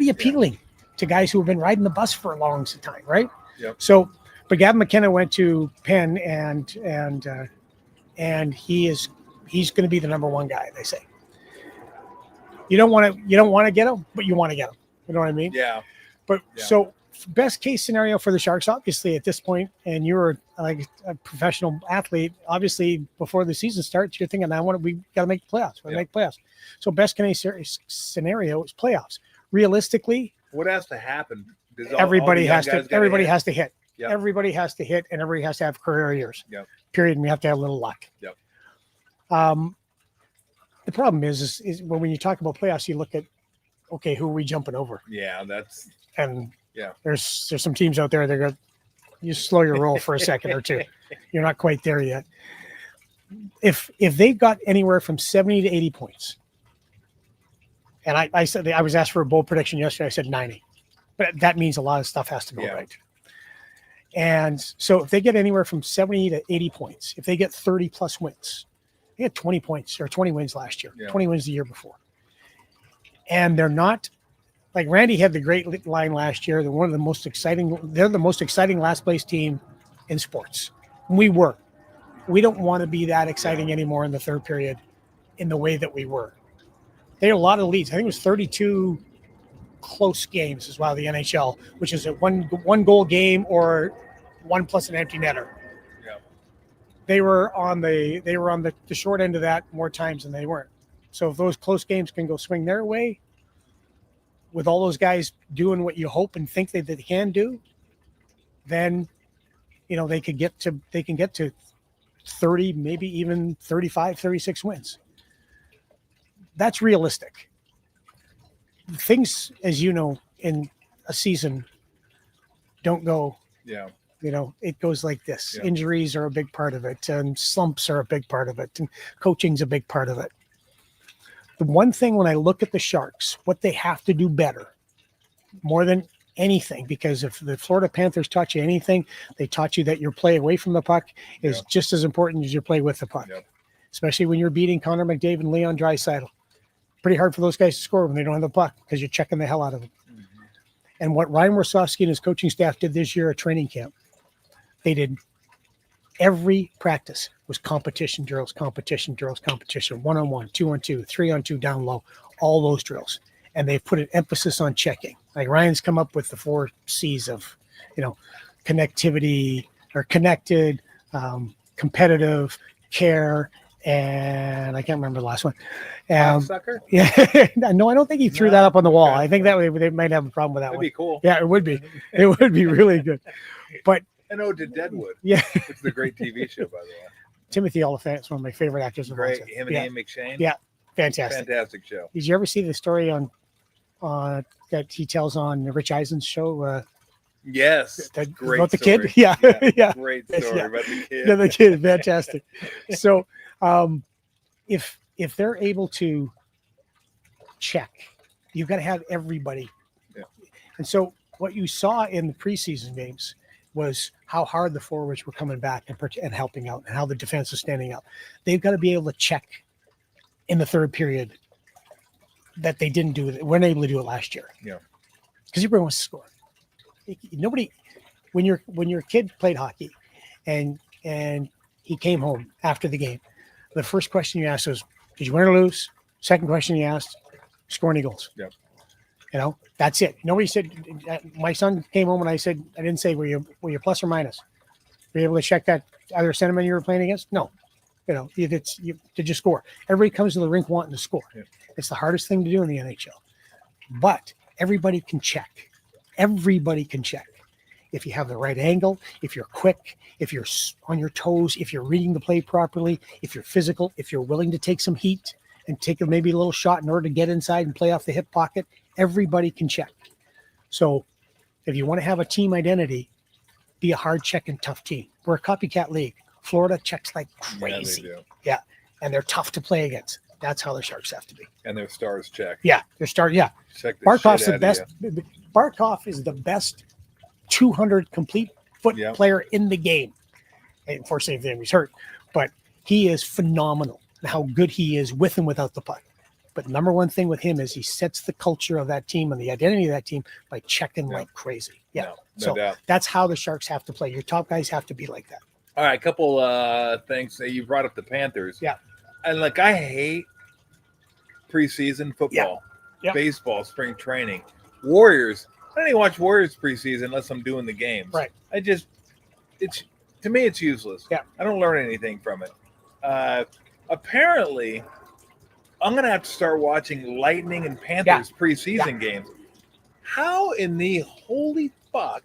appealing to guys who have been riding the bus for a long time, right? Yep. So, but Gavin McKenna went to Penn and he's going to be the number 1 guy, they say. You don't want to get him, but you want to get him. You know what I mean? Yeah. But so best case scenario for the Sharks, obviously at this point, and you're like a professional athlete, obviously before the season starts, you're thinking, we got to make the playoffs. We make playoffs. So best case scenario is playoffs. Realistically, what has to happen? Everybody has to hit. Yep. Everybody has to hit, and everybody has to have career years. Yep. Period. And we have to have a little luck. Yep. The problem is when you talk about playoffs, you look at, okay, who are we jumping over? Yeah, there's some teams out there that are, you slow your roll for a second or two. You're not quite there yet. If they've got anywhere from 70 to 80 points, and I said, I was asked for a bold prediction yesterday, I said 90, but that means a lot of stuff has to go right. And so if they get anywhere from 70 to 80 points, if they get 30 plus wins, they had 20 points or 20 wins last year, 20 wins the year before. And they're not, like Randy had the great line last year. They're the most exciting last place team in sports. We don't want to be that exciting anymore in the third period in the way that we were. They had a lot of leads. I think it was 32 close games as well, the NHL, which is a one goal game or 1 plus an empty netter. Yeah. They were on the short end of that more times than they weren't. So if those close games can go swing their way, with all those guys doing what you hope and think that they can do, then they can get to 30, maybe even 35, 36 wins. That's realistic. Things, as you know, in a season don't go it goes like this. Yeah. Injuries are a big part of it, and slumps are a big part of it, and coaching's a big part of it. The one thing when I look at the Sharks, what they have to do better, more than anything, because if the Florida Panthers taught you anything, they taught you that your play away from the puck is just as important as your play with the puck, especially when you're beating Connor McDavid and Leon Draisaitl. Pretty hard for those guys to score when they don't have the puck because you're checking the hell out of them. Mm-hmm. And what Ryan Warsofsky and his coaching staff did this year at training camp, they did every practice was competition drills, 1-on-1, 2-on-2, 3-on-2 down low, all those drills. And they've put an emphasis on checking. Like Ryan's come up with the 4 C's of, connectivity or connected, competitive, care, and I can't remember the last one. Sucker? Yeah. No, I don't think he threw that up on the wall. I think that way they might have a problem with that. That'd one. be cool. Yeah, it would be. It would be really good. But I know to Deadwood. Yeah. It's the great TV show, by the way. Timothy Oliphant is one of my favorite actors. Great. Him and Ian McShane. Yeah. Fantastic. Fantastic show. Did you ever see the story on that he tells on Rich Eisen's show? Yes. Great about the story. kid? Yeah. Yeah. Great story about the kid. Yeah, the kid. Fantastic. So if they're able to check, you've got to have everybody. Yeah. And so what you saw in the preseason games was how hard the forwards were coming back and helping out, and how the defense was standing up. They've got to be able to check in the third period that they didn't do it. Weren't able to do it last year. Yeah. Because everyone wants to score. Nobody, when your kid played hockey and he came home after the game, the first question you asked was, did you win or lose? Second question you asked, score any goals? Yeah. That's it. Nobody said, my son came home and I didn't say, were you plus or minus? Were you able to check that other centerman you were playing against? No. Did you score? Everybody comes to the rink wanting to score. Yeah. It's the hardest thing to do in the NHL. But everybody can check. Everybody can check. If you have the right angle, if you're quick, if you're on your toes, if you're reading the play properly, if you're physical, if you're willing to take some heat and take maybe a little shot in order to get inside and play off the hip pocket, everybody can check. So if you want to have a team identity, be a hard checking, tough team. We're a copycat league. Florida checks like crazy. Yeah, they do. Yeah. And they're tough to play against. That's how the Sharks have to be. And their stars check. Yeah. Their star. Yeah. Check the Barkov's shit the best. Barkov is the best 200 complete foot player in the game. And unfortunately, he's hurt, but he is phenomenal and how good he is with and without the puck. But number one thing with him is he sets the culture of that team and the identity of that team by checking like crazy. Yeah. No doubt. That's how the Sharks have to play. Your top guys have to be like that. All right. A couple things. You brought up the Panthers. Yeah. And I hate preseason football, baseball, spring training. Warriors. I don't even watch Warriors preseason unless I'm doing the games. Right. To me, it's useless. Yeah. I don't learn anything from it. Apparently, I'm going to have to start watching Lightning and Panthers preseason games. How in the holy fuck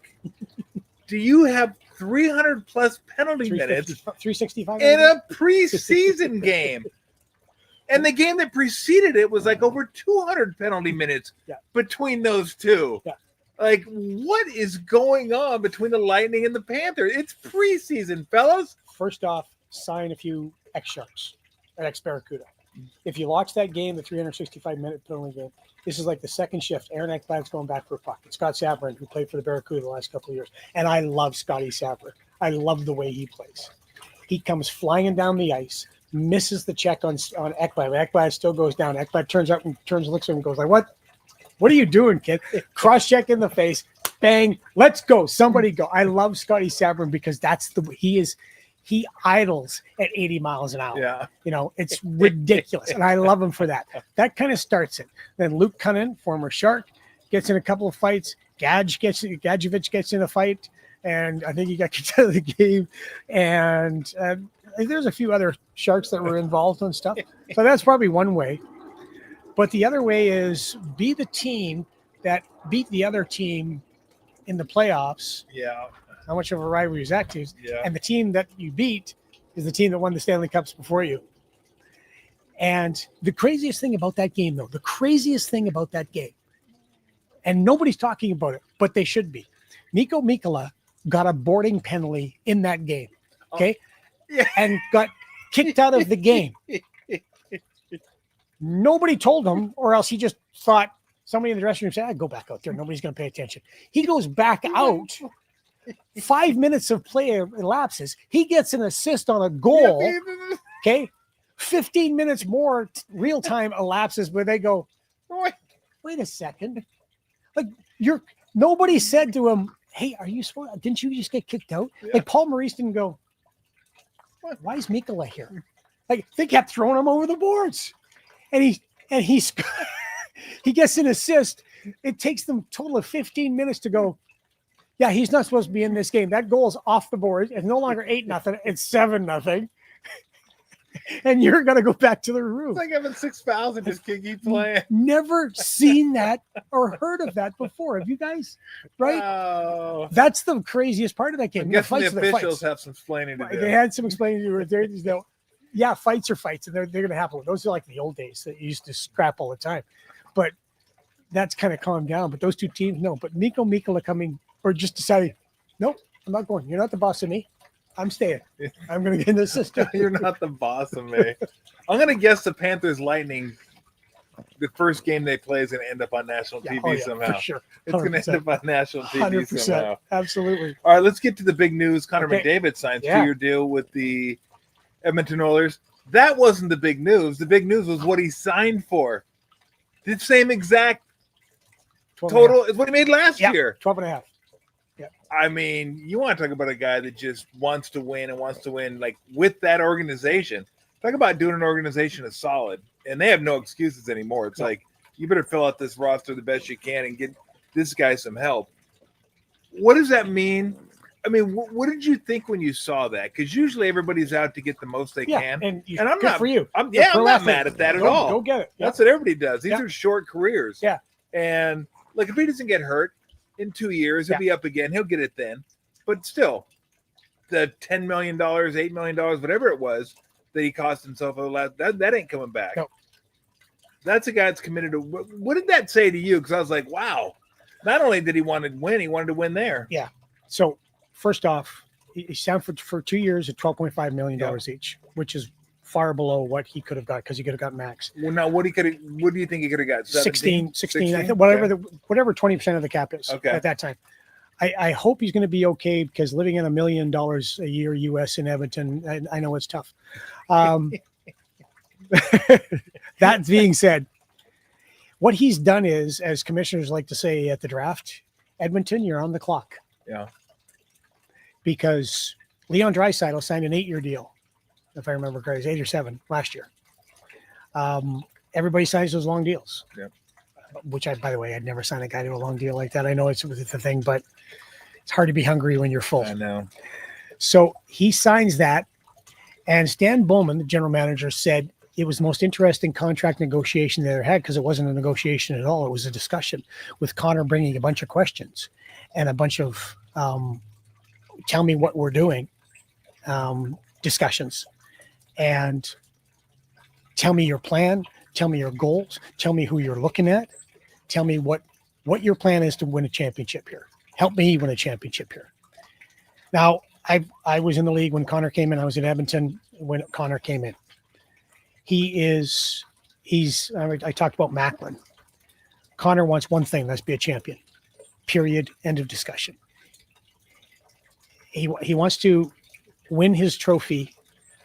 do you have 300 plus penalty minutes 365 in a preseason game? And the game that preceded it was over 200 penalty minutes between those two. Yeah. What is going on between the Lightning and the Panthers? It's preseason, fellas. First off, sign a few ex-Sharks and ex-Barracuda. If you watch that game, the 365-minute penalty game, this is like the second shift. Aaron Ekblad's going back for a puck. It's Scott Sabrin, who played for the Barracuda the last couple of years. And I love Scotty Sabrin. I love the way he plays. He comes flying down the ice, misses the check on Ekblad. Ekblad still goes down. Ekblad turns up and looks at him and goes like, what? What are you doing, kid? Cross check in the face. Bang. Let's go. Somebody go. I love Scotty Sabrin because he idles at 80 miles an hour. Yeah. It's ridiculous. And I love him for that. That kind of starts it. Then Luke Cunnin, former Shark, gets in a couple of fights. Gadjevich gets in a fight. And I think he got kicked out of the game. And there's a few other Sharks that were involved and stuff. So that's probably one way. But the other way is be the team that beat the other team in the playoffs. Yeah. How much of a rivalry is that to? Yeah. And the team that you beat is the team that won the Stanley Cups before you. And the craziest thing about that game, and nobody's talking about it, but they should be. Mikko Mikkola got a boarding penalty in that game. Okay. Yeah. And got kicked out of the game. Nobody told him, or else he just thought somebody in the dressing room said, go back out there. Nobody's going to pay attention. He goes back out. 5 minutes of play elapses. He gets an assist on a goal. Okay. 15 minutes more real time elapses where they go, wait a second. Like nobody said to him, hey, didn't you just get kicked out? Yeah. Like Paul Maurice didn't go, why is Mikkola here? Like they kept throwing him over the boards. And he gets an assist. It takes them a total of 15 minutes to go, yeah, he's not supposed to be in this game. That goal is off the board. It's no longer 8-0. It's 7-0. And you're going to go back to the room. It's like having 6 fouls and just keep playing. Never seen that or heard of that before. Have you guys? Right? Oh. That's the craziest part of that game. I guess the officials have some explaining to do. They had some explaining to do. Yeah, fights are fights, and they're going to happen. Those are like the old days that you used to scrap all the time. But that's kind of calmed down. But those two teams, no. But Mikkola coming, or just deciding, nope, I'm not going. You're not the boss of me. I'm staying. I'm going to get in the system. You're not the boss of me. I'm going to guess the Panthers Lightning, the first game they play is going to end up on national TV somehow. For sure. 100%. It's going to end up on national TV 100%. somehow. Absolutely. All right, let's get to the big news. Connor Okay. McDavid signs 2-year deal with the Edmonton Oilers. That wasn't the big news. The big news was what he signed for. The same exact total is what he made last year. 12.5. Yeah. I mean, you want to talk about a guy that just wants to win and wants to win like with that organization. Talk about doing an organization as solid. And they have no excuses anymore. It's like, you better fill out this roster the best you can and get this guy some help. What does that mean? I mean, what did you think when you saw that? Because usually everybody's out to get the most they can. And I'm good not for you. I'm not mad at that at all. Go get it. That's what everybody does. These are short careers. Yeah. And like if he doesn't get hurt in 2 years, he'll be up again. He'll get it then. But still, the $10 million, $8 million, whatever it was that he cost himself over the last, that ain't coming back. No. That's a guy that's committed to. What did that say to you? Because I was like, wow. Not only did he want to win, he wanted to win there. Yeah. So first off, he signed for 2 years at $12.5 million each, which is far below what he could have got because he could have got max. Well, now what do you think he could have got? 16, I think, whatever 20% of the cap is at that time. I hope he's going to be okay because living in $1 million a year US in Edmonton, I know it's tough. That being said, what he's done is, as commissioners like to say at the draft, Edmonton, you're on the clock. Yeah. Because Leon Draisaitl signed an 8-year deal, if I remember correctly, 8 or 7 last year. Everybody signs those long deals. Yeah. Which by the way, I'd never sign a guy to a long deal like that. I know it's the thing, but it's hard to be hungry when you're full. I know. So he signs that, and Stan Bowman, the general manager, said it was the most interesting contract negotiation they ever had because it wasn't a negotiation at all. It was a discussion with Connor bringing a bunch of questions and a bunch of tell me what we're doing discussions, and tell me your plan, tell me your goals, tell me who you're looking at, tell me what your plan is to win a championship here. Help me win a championship here. Now, I was in the league when Connor came in. I was in Edmonton when Connor came in. I talked about Macklin. Connor wants one thing, that's be a champion. Period. End of discussion. He wants to win his trophy,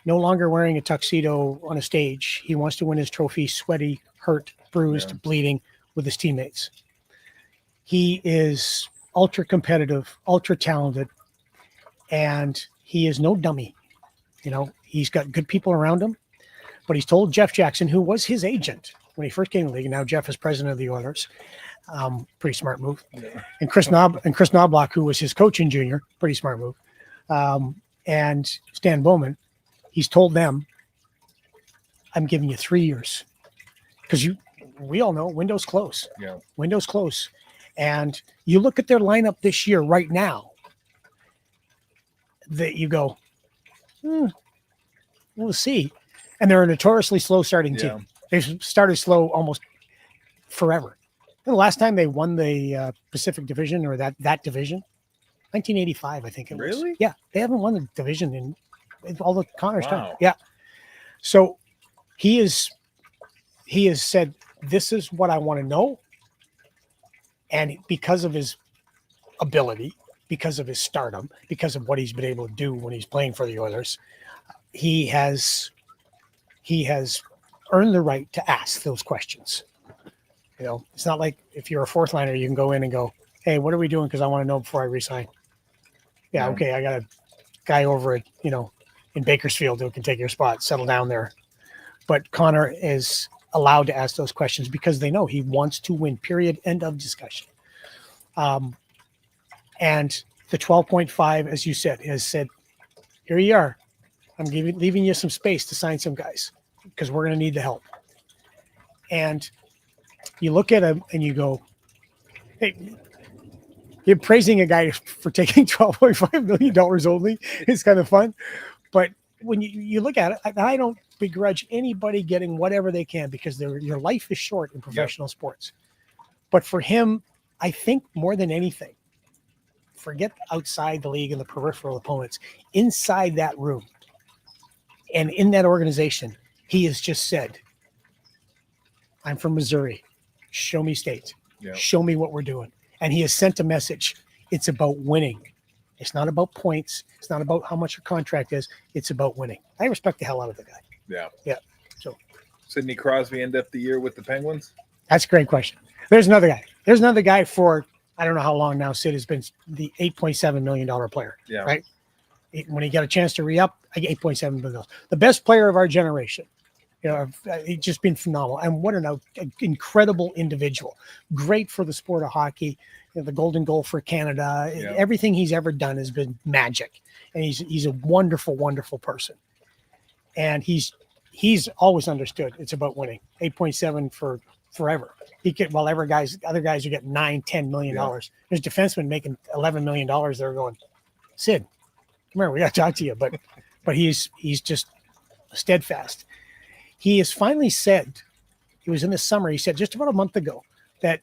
no longer wearing a tuxedo on a stage. He wants to win his trophy sweaty, hurt, bruised, bleeding with his teammates. He is ultra competitive, ultra talented, and he is no dummy. You know, he's got good people around him, but he's told Jeff Jackson, who was his agent when he first came to the league, and now Jeff is president of the Oilers. Pretty smart move. Yeah. And Chris Knobloch, who was his coach in junior, pretty smart move. And Stan Bowman, he's told them, I'm giving you 3 years. Because we all know windows close. Yeah. Windows close. And you look at their lineup this year right now, that you go, we'll see. And they're a notoriously slow starting team. They've started slow almost forever. And the last time they won the Pacific Division or that division, 1985, I think it was. Really? Yeah, they haven't won the division in all the Connor's time. Wow. Yeah. So he has said, this is what I want to know. And because of his ability, because of his stardom, because of what he's been able to do when he's playing for the Oilers, he has earned the right to ask those questions. You know, it's not like if you're a fourth liner, you can go in and go, hey, what are we doing? Because I want to know before I resign. Yeah, okay, I got a guy over at, in Bakersfield who can take your spot, settle down there. But Connor is allowed to ask those questions because they know he wants to win, period, end of discussion. And the 12.5, as you said, has said, here you are. I'm leaving you some space to sign some guys because we're going to need the help. And you look at him and you go, hey, you're praising a guy for taking $12.5 million only. It's kind of fun. But when you look at it, I don't begrudge anybody getting whatever they can because your life is short in professional sports. But for him, I think more than anything, forget outside the league and the peripheral opponents, inside that room and in that organization, he has just said, I'm from Missouri. Show me state. Yep. Show me what we're doing. And he has sent a message. It's about winning. It's not about points. It's not about how much your contract is. It's about winning. I respect the hell out of the guy. Yeah. Yeah. So Sidney Crosby end up the year with the Penguins? that's a great question. There's another guy. There's another guy for, I don't know how long now Sid has been the $8.7 million player. Yeah. Right? When he got a chance to re-up, $8.7 million. The best player of our generation. He's just been phenomenal. And what an incredible individual. Great for the sport of hockey. The golden goal for Canada. Yeah. Everything he's ever done has been magic. And he's a wonderful, wonderful person. And he's always understood it's about winning. 8.7 for forever. He could, while other guys are getting $9-10 million. Yeah. There's defensemen making $11 million. They're going, Sid, come here, we got to talk to you. But he's just steadfast. He has finally said, it was in the summer, he said just about a month ago, that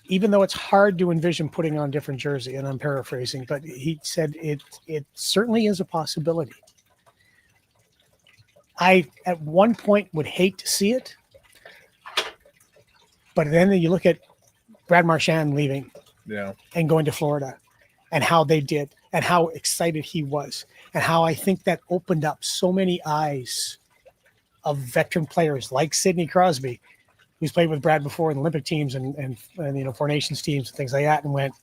even though it's hard to envision putting on a different jersey, and I'm paraphrasing, but he said it certainly is a possibility. I, at one point, would hate to see it, but then you look at Brad Marchand leaving and going to Florida and how they did and how excited he was and how I think that opened up so many eyes of veteran players like Sidney Crosby, who's played with Brad before in the Olympic teams and Four Nations teams and things like that, and went,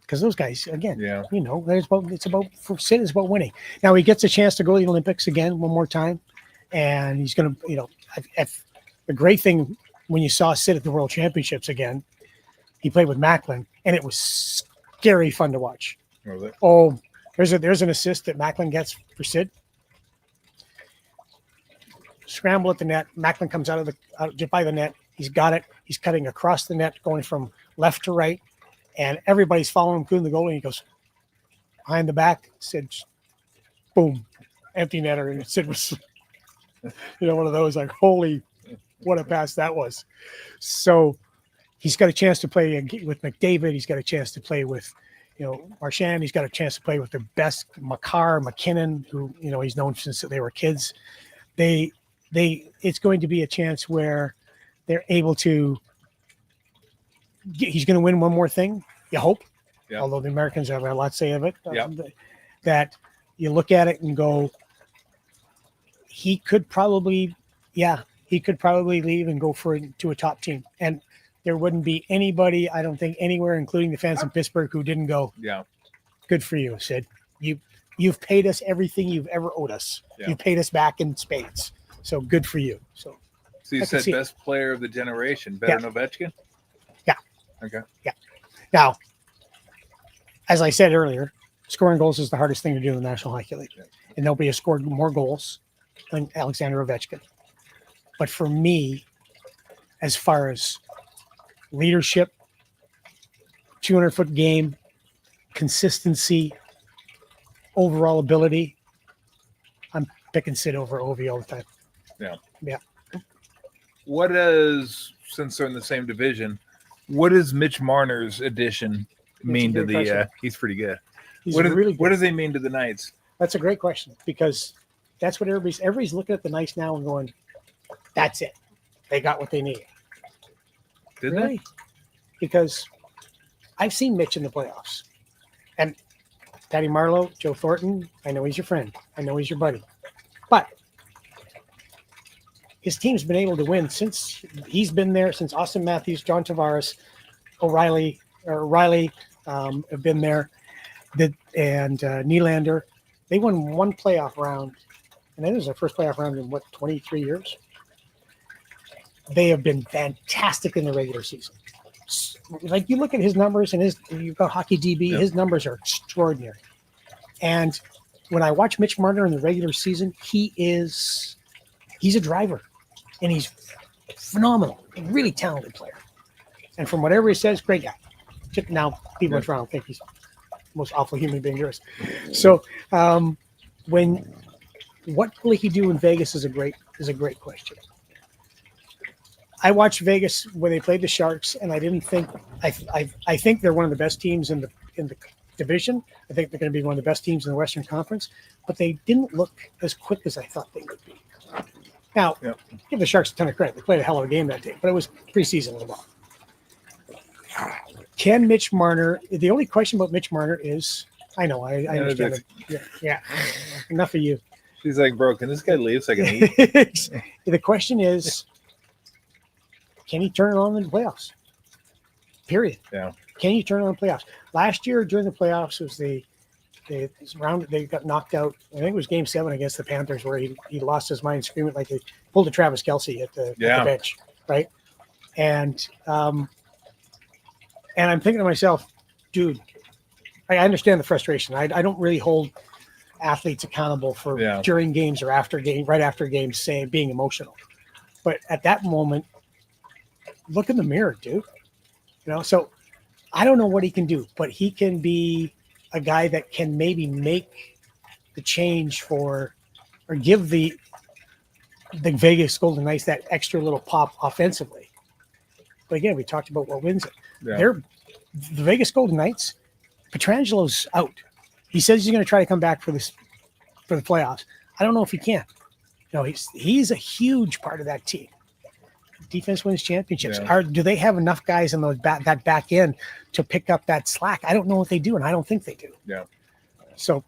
because those guys, again, it's about for Sid, it's about winning. Now he gets a chance to go to the Olympics again one more time, and he's going to, the great thing when you saw Sid at the World Championships again, he played with Macklin, and it was scary fun to watch. Was it? Oh, there's an assist that Macklin gets for Sid. Scramble at the net. Macklin comes out by the net. He's got it. He's cutting across the net, going from left to right, and everybody's following him, including the goalie. And he goes behind the back. Sid, boom, empty netter, and Sid was, one of those like, holy, what a pass that was. So he's got a chance to play with McDavid. He's got a chance to play with, Marchand. He's got a chance to play with the best, McKinnon, who he's known since they were kids. It's going to be a chance where they're able to he's going to win one more thing, you hope. Yeah. Although the Americans have a lot to say of it. That you look at it and go, he could probably leave and go to a top team. And there wouldn't be anybody, I don't think, anywhere, including the fans in Pittsburgh, who didn't go, good for you, Sid. You've paid us everything you've ever owed us. Yeah. You paid us back in spades. So good for you. So you said best player of the generation, better than Ovechkin? Yeah. Okay. Yeah. Now, as I said earlier, scoring goals is the hardest thing to do in the National Hockey League. Yeah. And nobody has scored more goals than Alexander Ovechkin. But for me, as far as leadership, 200-foot game, consistency, overall ability, I'm picking Sid over Ovi all the time. Yeah. Yeah. What is, since they're in the same division, What does Mitch Marner's addition mean to great the? question. He's pretty good. He's What really good. does he mean to the Knights? That's a great question because that's what everybody's looking at the Knights now and going, that's it. They got what they need. Did Really? Because I've seen Mitch in the playoffs. And Patty Marlowe, Joe Thornton, I know he's your friend. I know he's your buddy. But his team's been able to win since he's been there, since Austin Matthews, John Tavares, Riley have been there, and Nylander. They won one playoff round, and that was their first playoff round in, 23 years? They have been fantastic in the regular season. Like, you look at his numbers, and you've got Hockey DB, Yep. His numbers are extraordinary. And when I watch Mitch Marner in the regular season, he's a driver, and he's phenomenal, a really talented player. And from whatever he says, great guy. Now, people in Toronto think he's the most awful human being there is. So, what will he do in Vegas is a great question. I watched Vegas when they played the Sharks, and I didn't think I think they're one of the best teams in the division. I think they're going to be one of the best teams in the Western Conference, but they didn't look as quick as I thought they would be. Now, give the Sharks a ton of credit. They played a hell of a game that day, but it was preseason as well. Can Mitch Marner? The only question about Mitch Marner is, I know, I understand. Yeah. Enough of you. She's like, bro, can this guy leave so I can eat? The question is, can he turn it on in the playoffs? Period. Yeah. Can you turn it on in the playoffs? Last year during the playoffs was they got knocked out. I think it was Game 7 against the Panthers where he lost his mind screaming like they pulled a Travis Kelce at the bench, right? And I'm thinking to myself, dude, I understand the frustration. I don't really hold athletes accountable for during games or after game, right after games, saying being emotional. But at that moment, look in the mirror, dude. So I don't know what he can do, but he can be a guy that can maybe make the change or give the Vegas Golden Knights that extra little pop offensively. But again, we talked about what wins it. Yeah. The Vegas Golden Knights, Petrangelo's out. He says he's going to try to come back for the playoffs. I don't know if he can. He's a huge part of that team. Defense wins championships. Do they have enough guys in that back end to pick up that slack? I don't know if they do, and I don't think they do. Yeah. So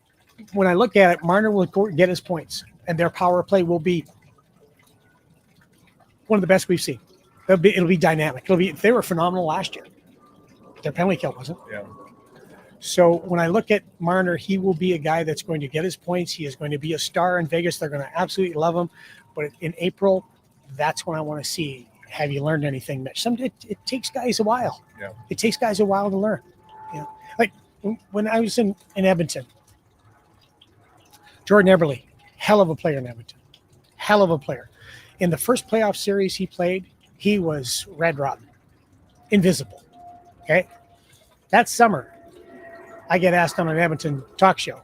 when I look at it, Marner will get his points, and their power play will be one of the best we've seen. It'll be dynamic. They were phenomenal last year. Their penalty kill wasn't. Yeah. So when I look at Marner, he will be a guy that's going to get his points. He is going to be a star in Vegas. They're going to absolutely love him. But in April, that's when I want to see, have you learned anything, Mitch? It takes guys a while. Yeah. It takes guys a while to learn. Like when I was in Edmonton, Jordan Eberle, hell of a player in Edmonton. Hell of a player. In the first playoff series he played, he was red rotten, invisible. Okay? That summer, I get asked on an Edmonton talk show.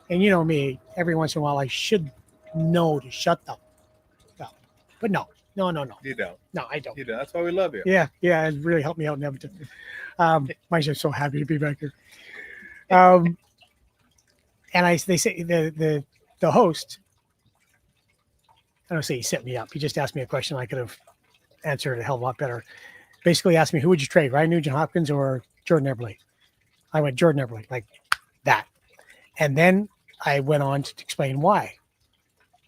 And you know me, every once in a while I should know to shut up. But no. You don't. No, I don't. You don't. That's why we love you. Yeah, it really helped me out in Edmonton. I'm so happy to be back here. And they say the host, I don't say he set me up. He just asked me a question I could have answered a hell of a lot better. Basically asked me, who would you trade, Ryan Nugent-Hopkins or Jordan Eberle? I went Jordan Eberle, like that. And then I went on to explain why.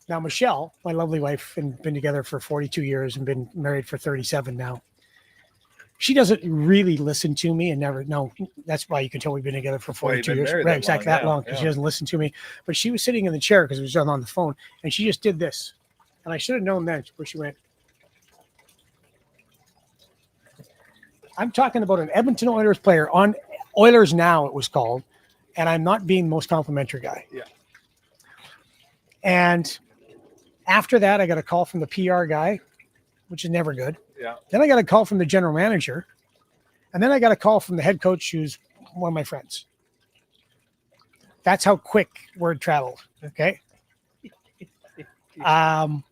Now, Michelle, my lovely wife, and been together for 42 years and been married for 37 now. She doesn't really listen to me and never. No, that's why you can tell we've been together for 42 years. Right, exactly that long, because she doesn't listen to me. But she was sitting in the chair because it was on the phone, and she just did this. And I should have known then where she went. I'm talking about an Edmonton Oilers player on Oilers Now, it was called, and I'm not being the most complimentary guy. Yeah. And after that, I got a call from the PR guy, which is never good. Yeah. Then I got a call from the general manager. And then I got a call from the head coach, who's one of my friends. That's how quick word traveled. Okay. And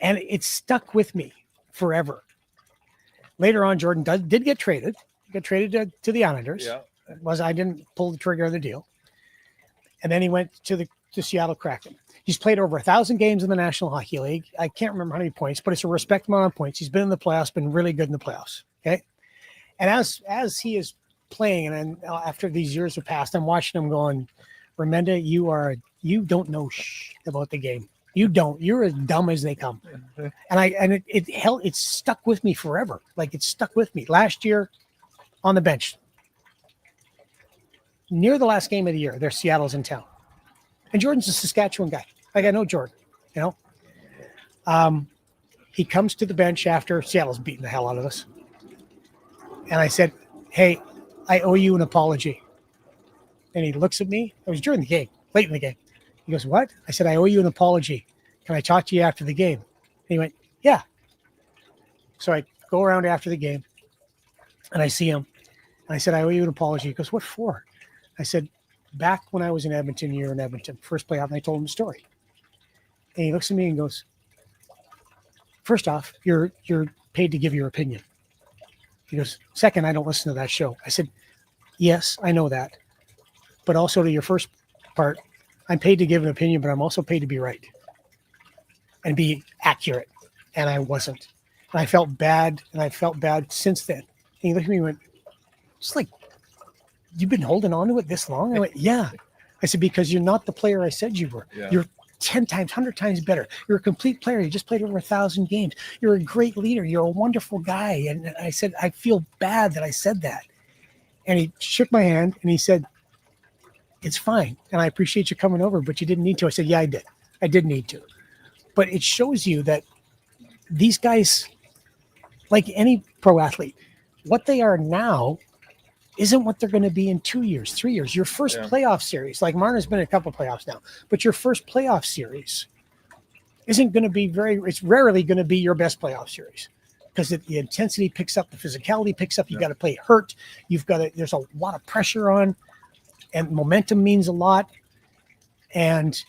it stuck with me forever. Later on, Jordan did get traded. Got traded to the Islanders. Yeah. I didn't pull the trigger on the deal. And then he went to the Seattle Kraken. He's played over 1,000 games in the National Hockey League. I can't remember how many points, but it's a respectable amount of points. He's been in the playoffs, been really good in the playoffs. Okay. And as he is playing, and then after these years have passed, I'm watching him going, Remenda, you don't know about the game. You don't. You're as dumb as they come. And it stuck with me forever. Like, it stuck with me. Last year on the bench, near the last game of the year, Seattle's in town. And Jordan's a Saskatchewan guy. Like, I know Jordan, he comes to the bench after Seattle's beating the hell out of us. And I said, hey, I owe you an apology. And he looks at me. It was during the game, late in the game. He goes, what? I said, I owe you an apology. Can I talk to you after the game? And he went, yeah. So I go around after the game and I see him. And I said, I owe you an apology. He goes, what for? I said, back when I was in Edmonton, you were in Edmonton, first playoff, and I told him the story. And he looks at me and goes, first off, you're paid to give your opinion. He goes, second, I don't listen to that show. I said, yes, I know that. But also to your first part, I'm paid to give an opinion, but I'm also paid to be right and be accurate. And I wasn't. And I felt bad, and I felt bad since then. And he looked at me and went, it's like, you've been holding on to it this long? I went, yeah. I said, because you're not the player I said you were. Yeah. You're 10 times, 100 times better. You're a complete player. You just played over 1,000 games. You're a great leader. You're a wonderful guy. And I said, I feel bad that I said that. And he shook my hand and he said, it's fine. And I appreciate you coming over, but you didn't need to. I said, yeah, I did. I did need to. But it shows you that these guys, like any pro athlete, what they are now isn't what they're going to be in 2 years, 3 years. Your first playoff series, like Marner's been in a couple of playoffs now, but your first playoff series isn't going to be it's rarely going to be your best playoff series because the intensity picks up, the physicality picks up. You got to play hurt. There's a lot of pressure on, and momentum means a lot. And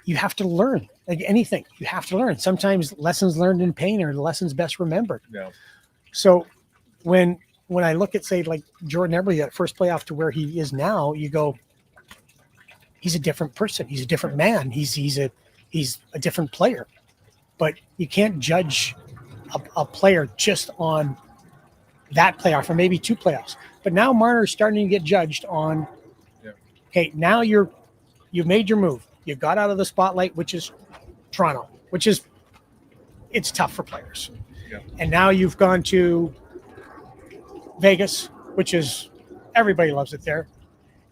you have to learn, like anything, you have to learn. Sometimes lessons learned in pain are the lessons best remembered. Yeah. So when I look at, say, like Jordan Eberle, that first playoff to where he is now, you go, he's a different person. He's a different man. He's a different player. But you can't judge a player just on that playoff or maybe two playoffs. But now Marner's starting to get judged on, okay, now you've made your move. You got out of the spotlight, which is Toronto, it's tough for players. Yeah. And now you've gone to Vegas, which is everybody loves it there,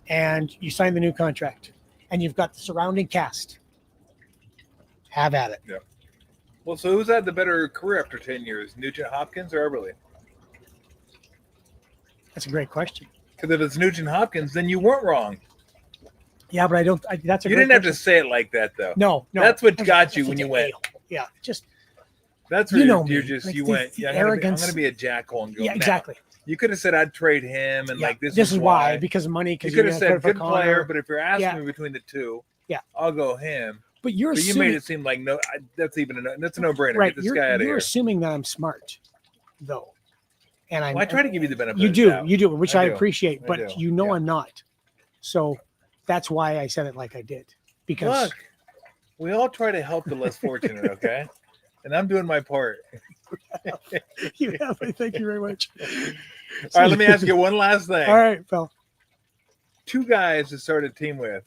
and you signed the new contract, and you've got the surrounding cast. Have at it. Yeah. Well, so who's had the better career after 10 years, Nugent Hopkins or Eberle? That's a great question. Because if it's Nugent Hopkins, then you weren't wrong. Yeah, but that's a you great didn't have question. to say it like that, though. No. That's what got you when you went. Yeah, just that's where you went. Yeah, arrogance. I'm gonna be a jackhole and go. Yeah, exactly. You could have said I'd trade him, and this is why, because of money. You could have said good player, but if you're asking me between the two, I'll go him. But you made it seem like that's a no-brainer. Right, Get this guy out of here. You're assuming that I'm smart, though, and I try to give you the benefit. You do, which I appreciate, but I'm not. So that's why I said it like I did. Because look, we all try to help the less fortunate, okay? And I'm doing my part. You have. Thank you very much. All right, let me ask you one last thing. All right, Phil. Two guys to start a team with.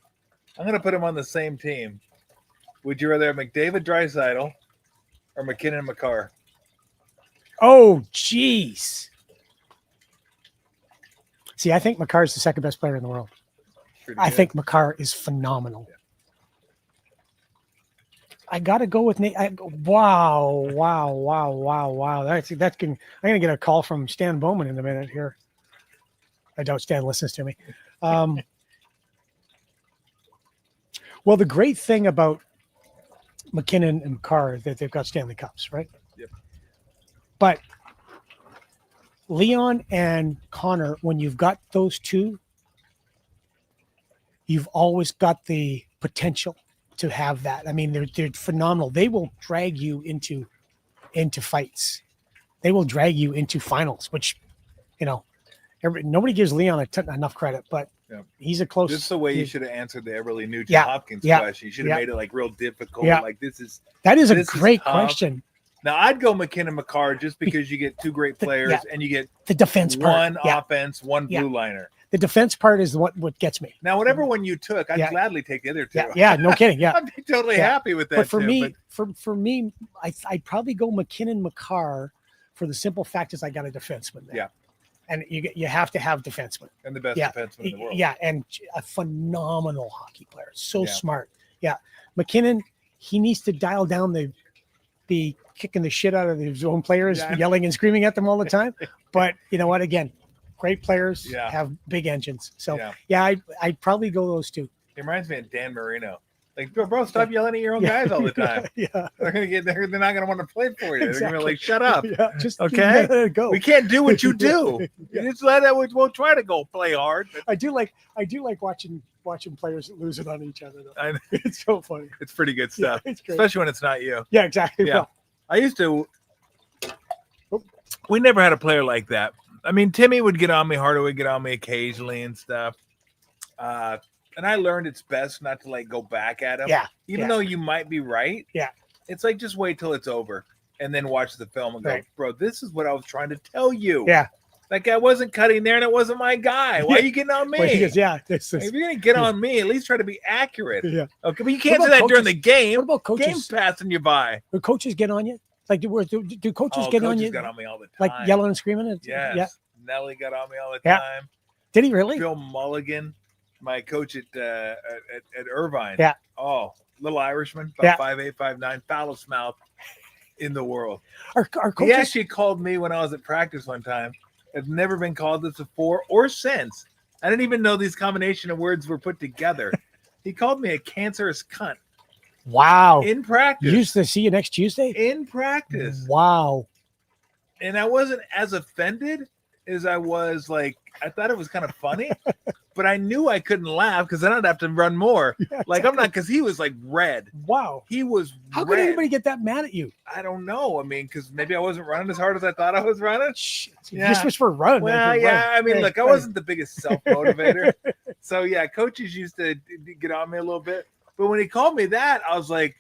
I'm going to put them on the same team. Would you rather have McDavid, Draisaitl, or McKinnon, Makar? Oh, jeez. See, I think Makar is the second best player in the world. I think Makar is phenomenal. Yeah. I got to go with Nate. Wow. I'm going to get a call from Stan Bowman in a minute here. I doubt Stan listens to me. Well, the great thing about McKinnon and Makar is that they've got Stanley Cups, right? Yep. But Leon and Connor, when you've got those two, you've always got the potential to have that. I mean, they're phenomenal. They will drag you into fights. they will drag you into finals, which, nobody gives Leon enough credit, but Yeah. he's a close. This is the way you should have answered the Everly Nugent Yeah, Hopkins yeah, question. You should have made it like real difficult. Yeah. Like that is a this is great tough. question. Now I'd go McKinnon McCarr just because you get two great players and you get The defense part. one offense, one blue liner. The defense part is what gets me. Now, whatever one you took, I'd gladly take the other two. Yeah, no kidding. Yeah. I'd be totally happy with that. But for me, for me, I'd probably go McKinnon McCarr for the simple fact is I got a defenseman there. Yeah. And you have to have defensemen. And the best defenseman in the world. Yeah, and a phenomenal hockey player. So smart. Yeah. McKinnon, he needs to dial down the kicking the shit out of his own players, yelling and screaming at them all the time. But you know what? Again, great players have big engines. So I'd probably go those two. It reminds me of Dan Marino. Like, bro, stop yelling at your own guys all the time. They're not gonna want to play for you. They're gonna be like, shut up. Yeah, just go. We can't do what you do. Just let it. We'll try to go play hard. But I do like watching players lose it on each other. Though. It's so funny. It's pretty good stuff, it's great. especially when it's not you. Yeah, exactly. Yeah, well, I used to. We never had a player like that. I mean, Timmy would get on me, Harder would get on me occasionally and stuff. And I learned it's best not to like go back at him. Yeah. Even though you might be right. Yeah. It's like just wait till it's over and then watch the film and go, bro, this is what I was trying to tell you. Yeah. That guy wasn't cutting there and it wasn't my guy. Why are you getting on me? Well, if you're gonna get on me, at least try to be accurate. Yeah. Okay, but you can't do that during the game. What about coaches? Game's passing you by. Do coaches get on you? Like do coaches get on you? Got on me all the time. Like yelling and screaming? Yes. Yeah. Nelly got on me all the time. Did he really? Bill Mulligan, my coach at Irvine. Yeah. Oh, little Irishman, about 5'8", 5'9", foulest mouth in the world. Our coaches... He actually called me when I was at practice one time. I've never been called this before or since. I didn't even know these combination of words were put together. He called me a cancerous cunt. Wow. In practice. Used to see you next Tuesday? In practice. Wow. And I wasn't as offended as I was like, I thought it was kind of funny, but I knew I couldn't laugh because then I'd have to run more. Yeah, like I'm not, because he was like red. Wow. He was How red. could anybody get that mad at you? I don't know. I mean, because maybe I wasn't running as hard as I thought I was running. This was for run. Well, yeah. I mean, look, I wasn't the biggest self-motivator. So, yeah, coaches used to get on me a little bit. But when he called me that, I was like,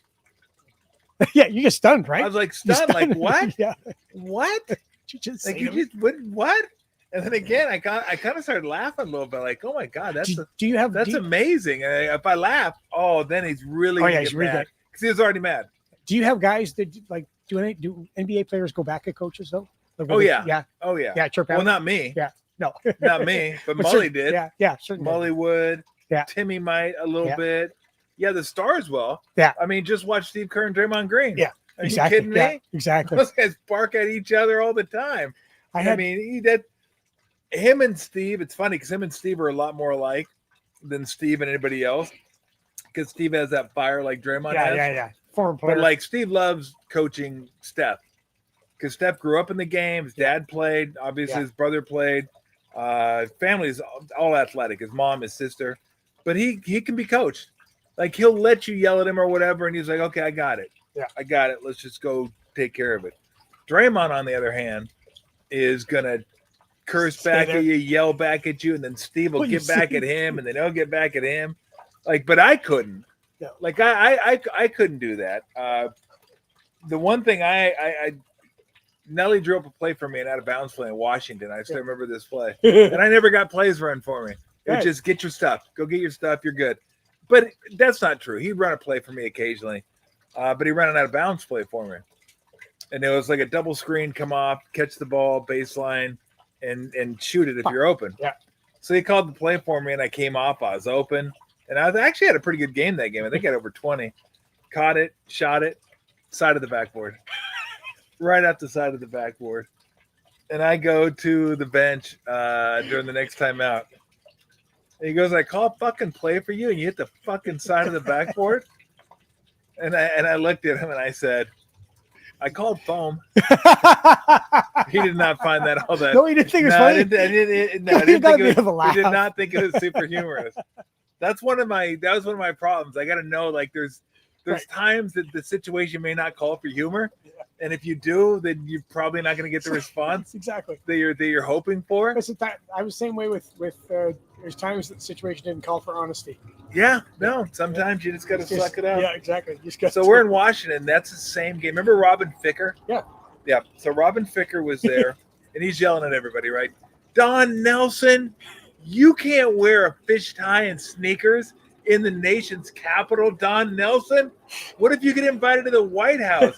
yeah, you get stunned, right? I was like, stunned. Like, what? Yeah. What? You just like, you just, what? And then again, I kind of started laughing a little bit, like, oh my God, that's amazing. And if I laugh, then he's really he's really mad because he was already mad. Do you have guys that like do NBA players go back at coaches though? Like, yeah, chirp out. Well, not me. Yeah, no, not me, but Mully did. Yeah, certainly. Mully would. Yeah, Timmy might a little bit. Yeah, the stars will. Yeah, I mean, just watch Steve Kerr and Draymond Green. Yeah, are exactly. you kidding me? Yeah, exactly. Those guys bark at each other all the time. I mean, he did. Him and Steve, it's funny because him and Steve are a lot more alike than Steve and anybody else because Steve has that fire like Draymond has. Yeah. Former player. But like Steve loves coaching Steph because Steph grew up in the game. His dad played. Obviously, his brother played. Family's all athletic. His mom, his sister. But he can be coached. Like he'll let you yell at him or whatever, and he's like, okay, I got it. Yeah, I got it. Let's just go take care of it. Draymond, on the other hand, is going to curse back at you, yell back at you, and then Steve will get back at him, and then he'll get back at him. Like, but I couldn't. Yeah. Like I couldn't do that. The one thing Nelly drew up a play for me in out of bounds play in Washington. I still remember this play, and I never got plays run for me. It just get your stuff, go get your stuff, you're good. But that's not true. He'd run a play for me occasionally, but he ran an out of bounds play for me, and it was like a double screen, come off, catch the ball, baseline. And shoot it if you're open. Yeah. So he called the play for me, and I came off. I was open, and I actually had a pretty good game that game. I think I had over 20. Caught it, shot it, side of the backboard, right at the side of the backboard. And I go to the bench during the next time out. And he goes, "I call a fucking play for you, and you hit the fucking side of the backboard." And I looked at him and I said, I called foam. He did not find that all that. No, he didn't think it was funny. I did not think it was super humorous. That was one of my problems. I got to know, like, there's times that the situation may not call for humor, And if you do, then you're probably not going to get the response Exactly. that you're hoping for. Listen, I was the same way with there's times that the situation didn't call for honesty. Yeah, no. Sometimes you just got to suck it up. Yeah, exactly. You just got So we're in Washington. That's the same game. Remember Robin Ficker? Yeah. Yeah. So Robin Ficker was there, and he's yelling at everybody, right? Don Nelson, you can't wear a fish tie and sneakers in the nation's capital, Don Nelson. What if you get invited to the White House?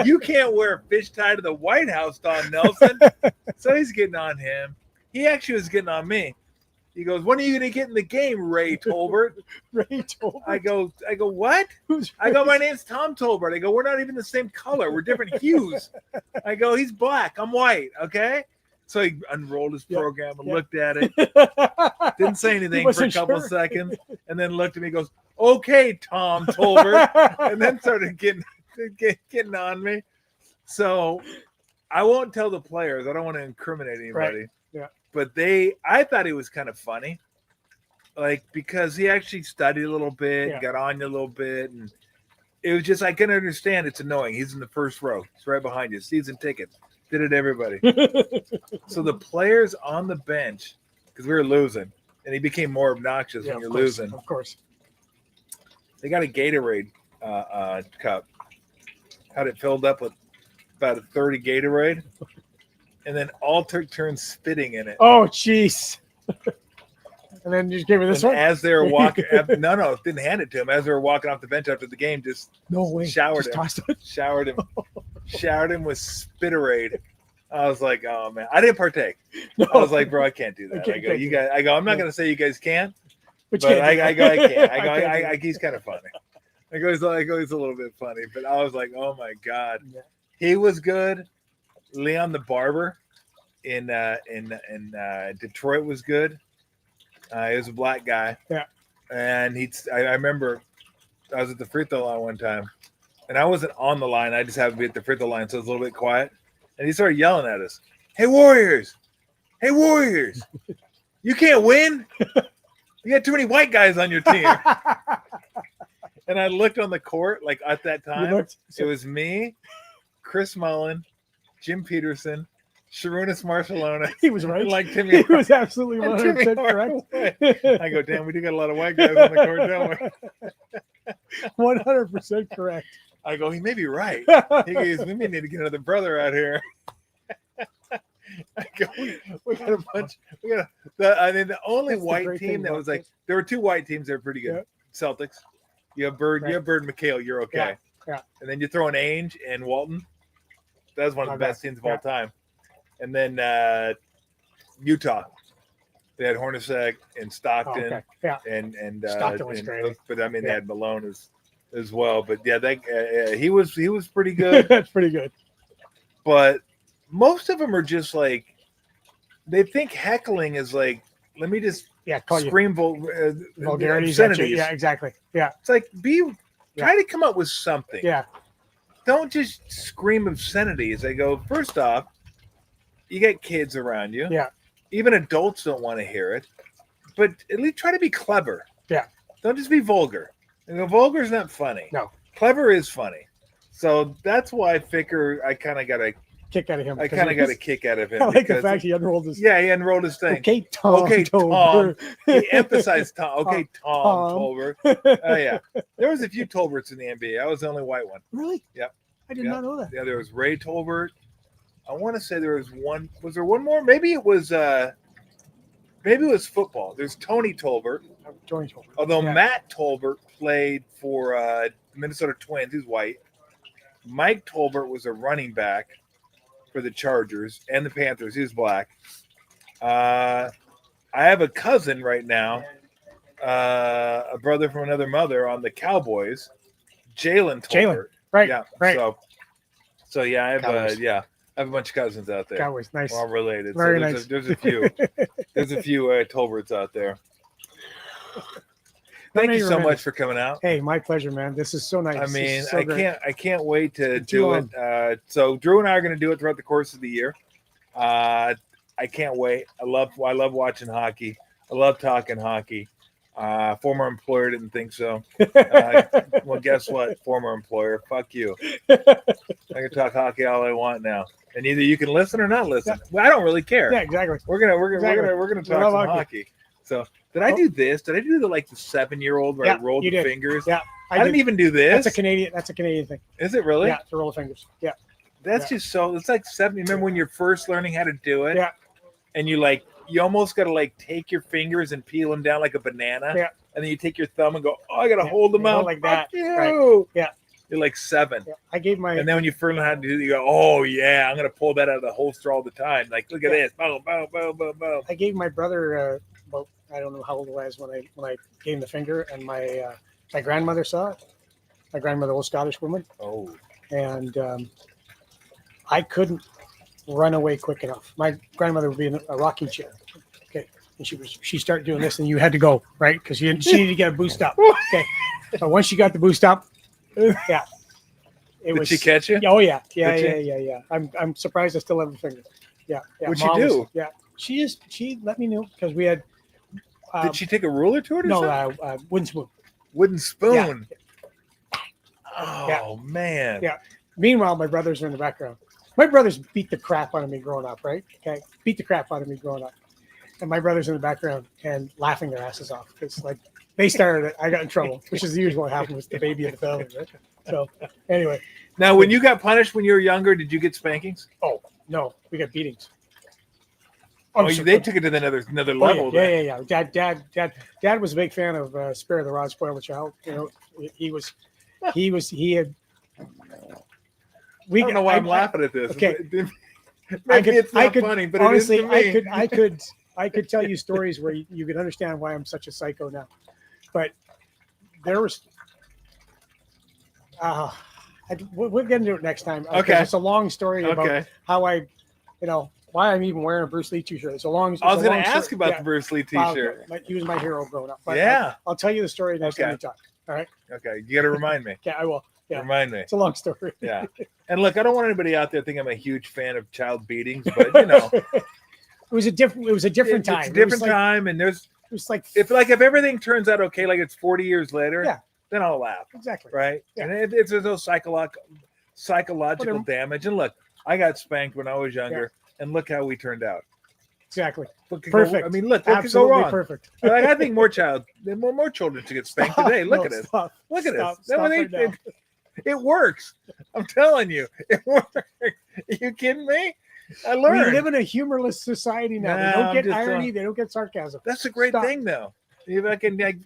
You can't wear a fish tie to the White House, Don Nelson. So he's getting on him. He actually was getting on me. He goes, when are you going to get in the game, Ray Tolbert? Ray Tolbert. I go, what? I go, my name's Tom Tolbert. I go, we're not even the same color. We're different hues. I go, he's black. I'm white. Okay. So he unrolled his program and looked at it. Didn't say anything for a couple of seconds. And then looked at me and goes, okay, Tom Tolbert. And then started getting on me. So I won't tell the players. I don't want to incriminate anybody. Right. Yeah. But I thought he was kind of funny. Like, because he actually studied a little bit, got on you a little bit. And it was just, I can understand it's annoying. He's in the first row. He's right behind you. Season tickets. Did it everybody. So the players on the bench, because we were losing, and he became more obnoxious when you're losing. Of course. They got a Gatorade cup. Had it filled up with about a 30 Gatorade. And then all took turns spitting in it. Oh, jeez. And then you just gave me this one? As they were walking, no, didn't hand it to him. As they were walking off the bench after the game, just showered him. Showered him with Spitterade. I was like, oh man, I didn't partake. No. I was like, bro, I can't do that. I go, I'm not gonna say you guys can't, but I can't. He's kind of funny. I go, he's a little bit funny, but I was like, oh my god, he was good. Leon the Barber in Detroit was good. He was a black guy. Yeah, and I remember I was at the free throw line one time. And I wasn't on the line. I just happened to be at the free throw line, so it was a little bit quiet. And he started yelling at us. Hey, Warriors. Hey, Warriors. You can't win. You got too many white guys on your team. And I looked on the court, like at that time. It was me, Chris Mullen, Jim Peterson, Sharunas Marcelona. He was right. Like Timmy. He was absolutely 100% correct. I go, damn, we do got a lot of white guys on the court, don't we? 100% correct. I go, he may be right. He goes, we may need to get another brother out here. I go, we got a bunch. The only white team that was like, there were two white teams that were pretty good. Celtics. You have Bird. Right. You have Bird and McHale. You're okay. Yeah. And then you throw in Ainge and Walton. That was one of the best teams of all time. And then Utah. They had Hornacek and Stockton. Oh, okay. And Stockton was great. But I mean, they had Malone as well. But yeah, he was pretty good. That's pretty good. But most of them are just like, they think heckling is like, let me just scream vulgarities. Obscenities. Yeah, exactly. Yeah. It's like, try to come up with something. Yeah. Don't just scream obscenities. I go, first off, you get kids around you. Yeah. Even adults don't want to hear it. But at least try to be clever. Yeah. Don't just be vulgar. And the vulgar is not funny. No. Clever is funny. So that's why Ficker, I kind of got a kick out of him. I kind of got a kick out of him. I like the fact he unrolled his. Yeah, he unrolled his thing. Okay, Tom. Okay, Tom. He emphasized Tom. Okay, Tom Tolbert. Oh yeah, there was a few Tolberts in the NBA. I was the only white one. Really? Yep. I did not know that. Yeah, there was Ray Tolbert. I want to say there was one. Was there one more? Maybe it was football. There's Tony Tolbert. Tony Tolbert. Although Matt Tolbert played for Minnesota Twins. He's white. Mike Tolbert was a running back for the Chargers and the Panthers. He was black. I have a cousin right now, a brother from another mother on the Cowboys, Jalen Tolbert. Right. Yeah. Right. So yeah, I have a bunch of cousins out there. Cowboys, nice. We're all related. Very so nice. There's a few. There's a few Tolberts out there. Thank you so much for coming out. Hey, my pleasure, man. This is so nice. I mean, I can't wait to do it. So Drew and I are going to do it throughout the course of the year. I can't wait. I love watching hockey. I love talking hockey. Former employer didn't think so. Well, guess what? Former employer, fuck you. I can talk hockey all I want now, and either you can listen or not listen. Well, I don't really care. Yeah, exactly. We're gonna We talk love some hockey. hockey. So did I do this? Did I do the 7-year-old where I rolled you the did. fingers? Yeah, I didn't even do this. That's a Canadian thing. Is it really? Yeah, to roll the fingers. Yeah. That's just so. It's like 7. Remember when you're first learning how to do it? Yeah. And you almost got to take your fingers and peel them down like a banana. Yeah. And then you take your thumb and go, oh, I got to hold them You go out like that. Fuck you. Right. Yeah. You're like 7. Yeah. I gave my. And then when you first learn how to do it, you go, oh yeah, I'm gonna pull that out of the holster all the time. Like, look at this, boom, boom, boom, boom, boom. I gave my brother. Well, I don't know how old I was when I gave him the finger, and my grandmother saw it. My grandmother, old Scottish woman. Oh. And I couldn't run away quick enough. My grandmother would be in a rocking chair. Okay. And she started doing this, and you had to go, right? Because she needed to get a boost up. Okay. But once she got the boost up, yeah. Did she catch you? Oh yeah. Yeah. I'm surprised I still have a finger. Yeah. What'd she do? Yeah. She let me know because we had Did she take a ruler to it or something? No, wooden spoon. Wooden spoon. Yeah. Oh man. Yeah. Meanwhile, my brothers are in the background. My brothers beat the crap out of me growing up, right? Okay. Beat the crap out of me growing up. And my brothers in the background and laughing their asses off. It's like they started it. I got in trouble, which is usually what happened with the baby of the family, right? So anyway. Now, when you got punished when you were younger, did you get spankings? Oh, no. We got beatings. They took it to another level. Yeah. Dad was a big fan of Spare the Rod, Spoil the Child. You know, he had. I don't know why I'm laughing at this. Okay. Maybe it's not funny, but honestly, it is to me. I could tell you stories where you could understand why I'm such a psycho now. But there was. We'll get into it next time. Okay. It's a long story about how I, why I'm even wearing a Bruce Lee t-shirt. I was going to ask about the Bruce Lee t-shirt. He was my hero growing up. But yeah. I'll tell you the story next time we talk. All right. Okay. You got to remind me. Yeah, I will. Yeah. Remind me. It's a long story. Yeah. And look, I don't want anybody out there thinking I'm a huge fan of child beatings, but it was a different time. It's a different time, and it was if everything turns out okay, like it's 40 years later, then I'll laugh. Exactly. Right. Yeah. And there's no psychological damage. And look, I got spanked when I was younger, and look how we turned out. Exactly. Perfect. What could go wrong? Perfect. I think more children should get spanked today. Look at this. Look at this. It works. I'm telling you, it works. Are you kidding me? I learned. We live in a humorless society now. They don't get irony. They don't get sarcasm. That's a great thing, though. If I can, I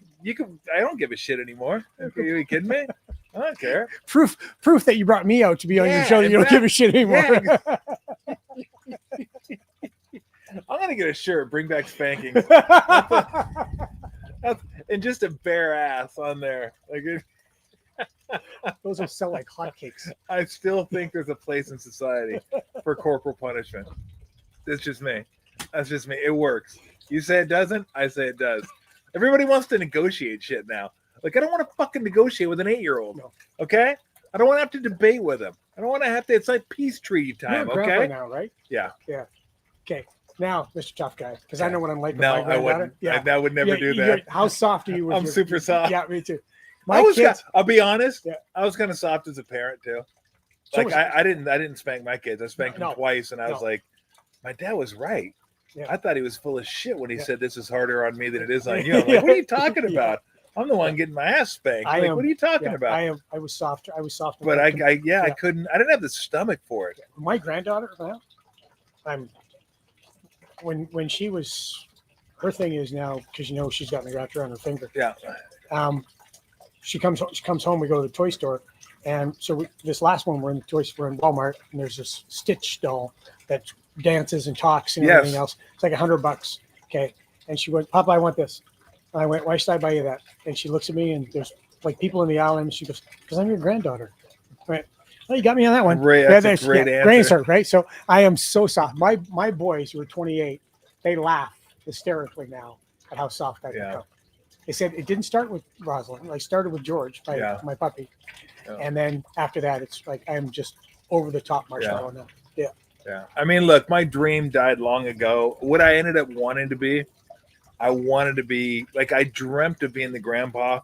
don't give a shit anymore. Are you kidding me? I don't care. Proof that you brought me out to be on your show that you don't give a shit anymore. Yeah. I'm gonna get a shirt. Bring back spanking. And just a bare ass on there. Those will sell like hotcakes. I still think there's a place in society for corporal punishment. That's just me. It works. You say it doesn't, I say it does. Everybody wants to negotiate shit now. I don't want to fucking negotiate with an 8-year-old. No. Okay? I don't want to have to debate with him. I don't want to have to. It's like peace treaty time. You're a okay? grandpa now, right? Yeah. Okay. Now, Mr. Tough Guy, because I know what I'm like. No, I wouldn't. Yeah. I would never do that. How soft are you? I'm super soft. Yeah, me too. I'll be honest. Yeah. I was kind of soft as a parent too. So I didn't spank my kids. I spanked them twice, and I was like, my dad was right. Yeah. I thought he was full of shit when he said this is harder on me than it is on you. I'm like, what are you talking about? I'm the one getting my ass spanked. What are you talking about? I was soft. But I couldn't. I didn't have the stomach for it. My granddaughter now, when she was, her thing is now, because she's got the wrapped around her finger. Yeah. She comes home. We go to the toy store, and so this last one we're in Walmart, and there's this Stitch doll that dances and talks and everything else. It's like $100. Okay, and she went, Papa, I want this. And I went, why should I buy you that? And she looks at me, and there's like people in the aisle, and she goes, because I'm your granddaughter. Right? Oh, you got me on that one. That's a great answer. Right? So I am so soft. My boys who are 28, they laugh hysterically now at how soft I become. They said it didn't start with Rosalind. I started with George, my puppy. Yeah. And then after that, it's like I'm just over the top marshmallow now. Yeah. Yeah. I mean, look, my dream died long ago. What I ended up wanting to be, I wanted to be, I dreamt of being the grandpa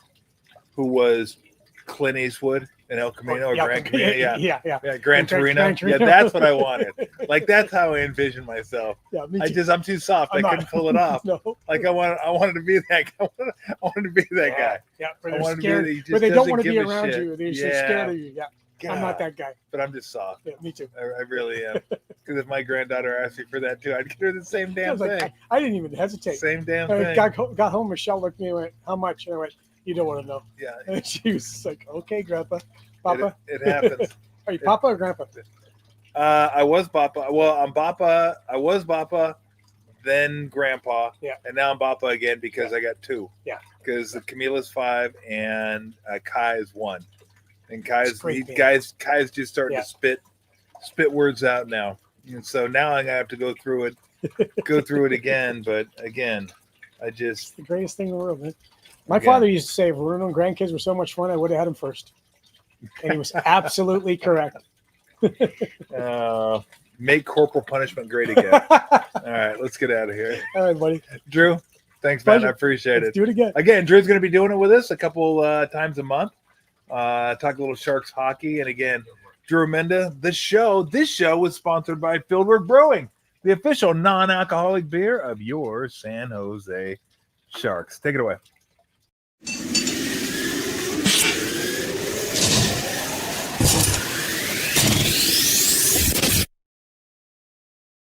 who was Clint Eastwood in El Camino or Yeah, Gran Camino. Yeah. yeah. Gran Gran Torino. Torino. Yeah, that's what I wanted. Like that's how I envisioned myself. Yeah, me too. I'm too soft. I'm I couldn't not. pull it off. No. Like I wanted to be that guy. I wanted to be that guy. Yeah, where I they're wanted to be scared, that he just where they don't doesn't want to be give a around shit. you. They're just Yeah. scared of you. Yeah, I'm not God, that guy. but I'm just soft. Yeah, me too. I really am. Because if my granddaughter asked me for that too, I'd get her the same I damn was like, thing. I didn't even hesitate. Same damn I thing. got home. Michelle looked at me and went, "How much?" And I went, "You don't want to know." Yeah, And she was just like, "Okay, Grandpa, Papa." it happens. Are you Papa or Grandpa? I was Papa. Well, I'm Papa. I was Papa, then Grandpa. Yeah. And now I'm Papa again because I got two. Yeah. Because Camila's 5 and Kai is 1. And Kai's great name. Kai's just starting Yeah. to spit words out now. And so now I'm gonna have to go through it again. But again, I just The greatest thing in the world, man. My Again. father used to say, if Bruno and grandkids were so much fun, I would have had them first. And he was absolutely correct. make corporal punishment great again. All right, let's get out of here. All right, buddy. Drew, thanks, man. Pleasure. I appreciate Let's it. do it again. Again, Drew's going to be doing it with us a couple times a month. Talk a little Sharks hockey. And again, Drew Remenda, this show was sponsored by Fieldwork Brewing, the official non-alcoholic beer of your San Jose Sharks. Take it away.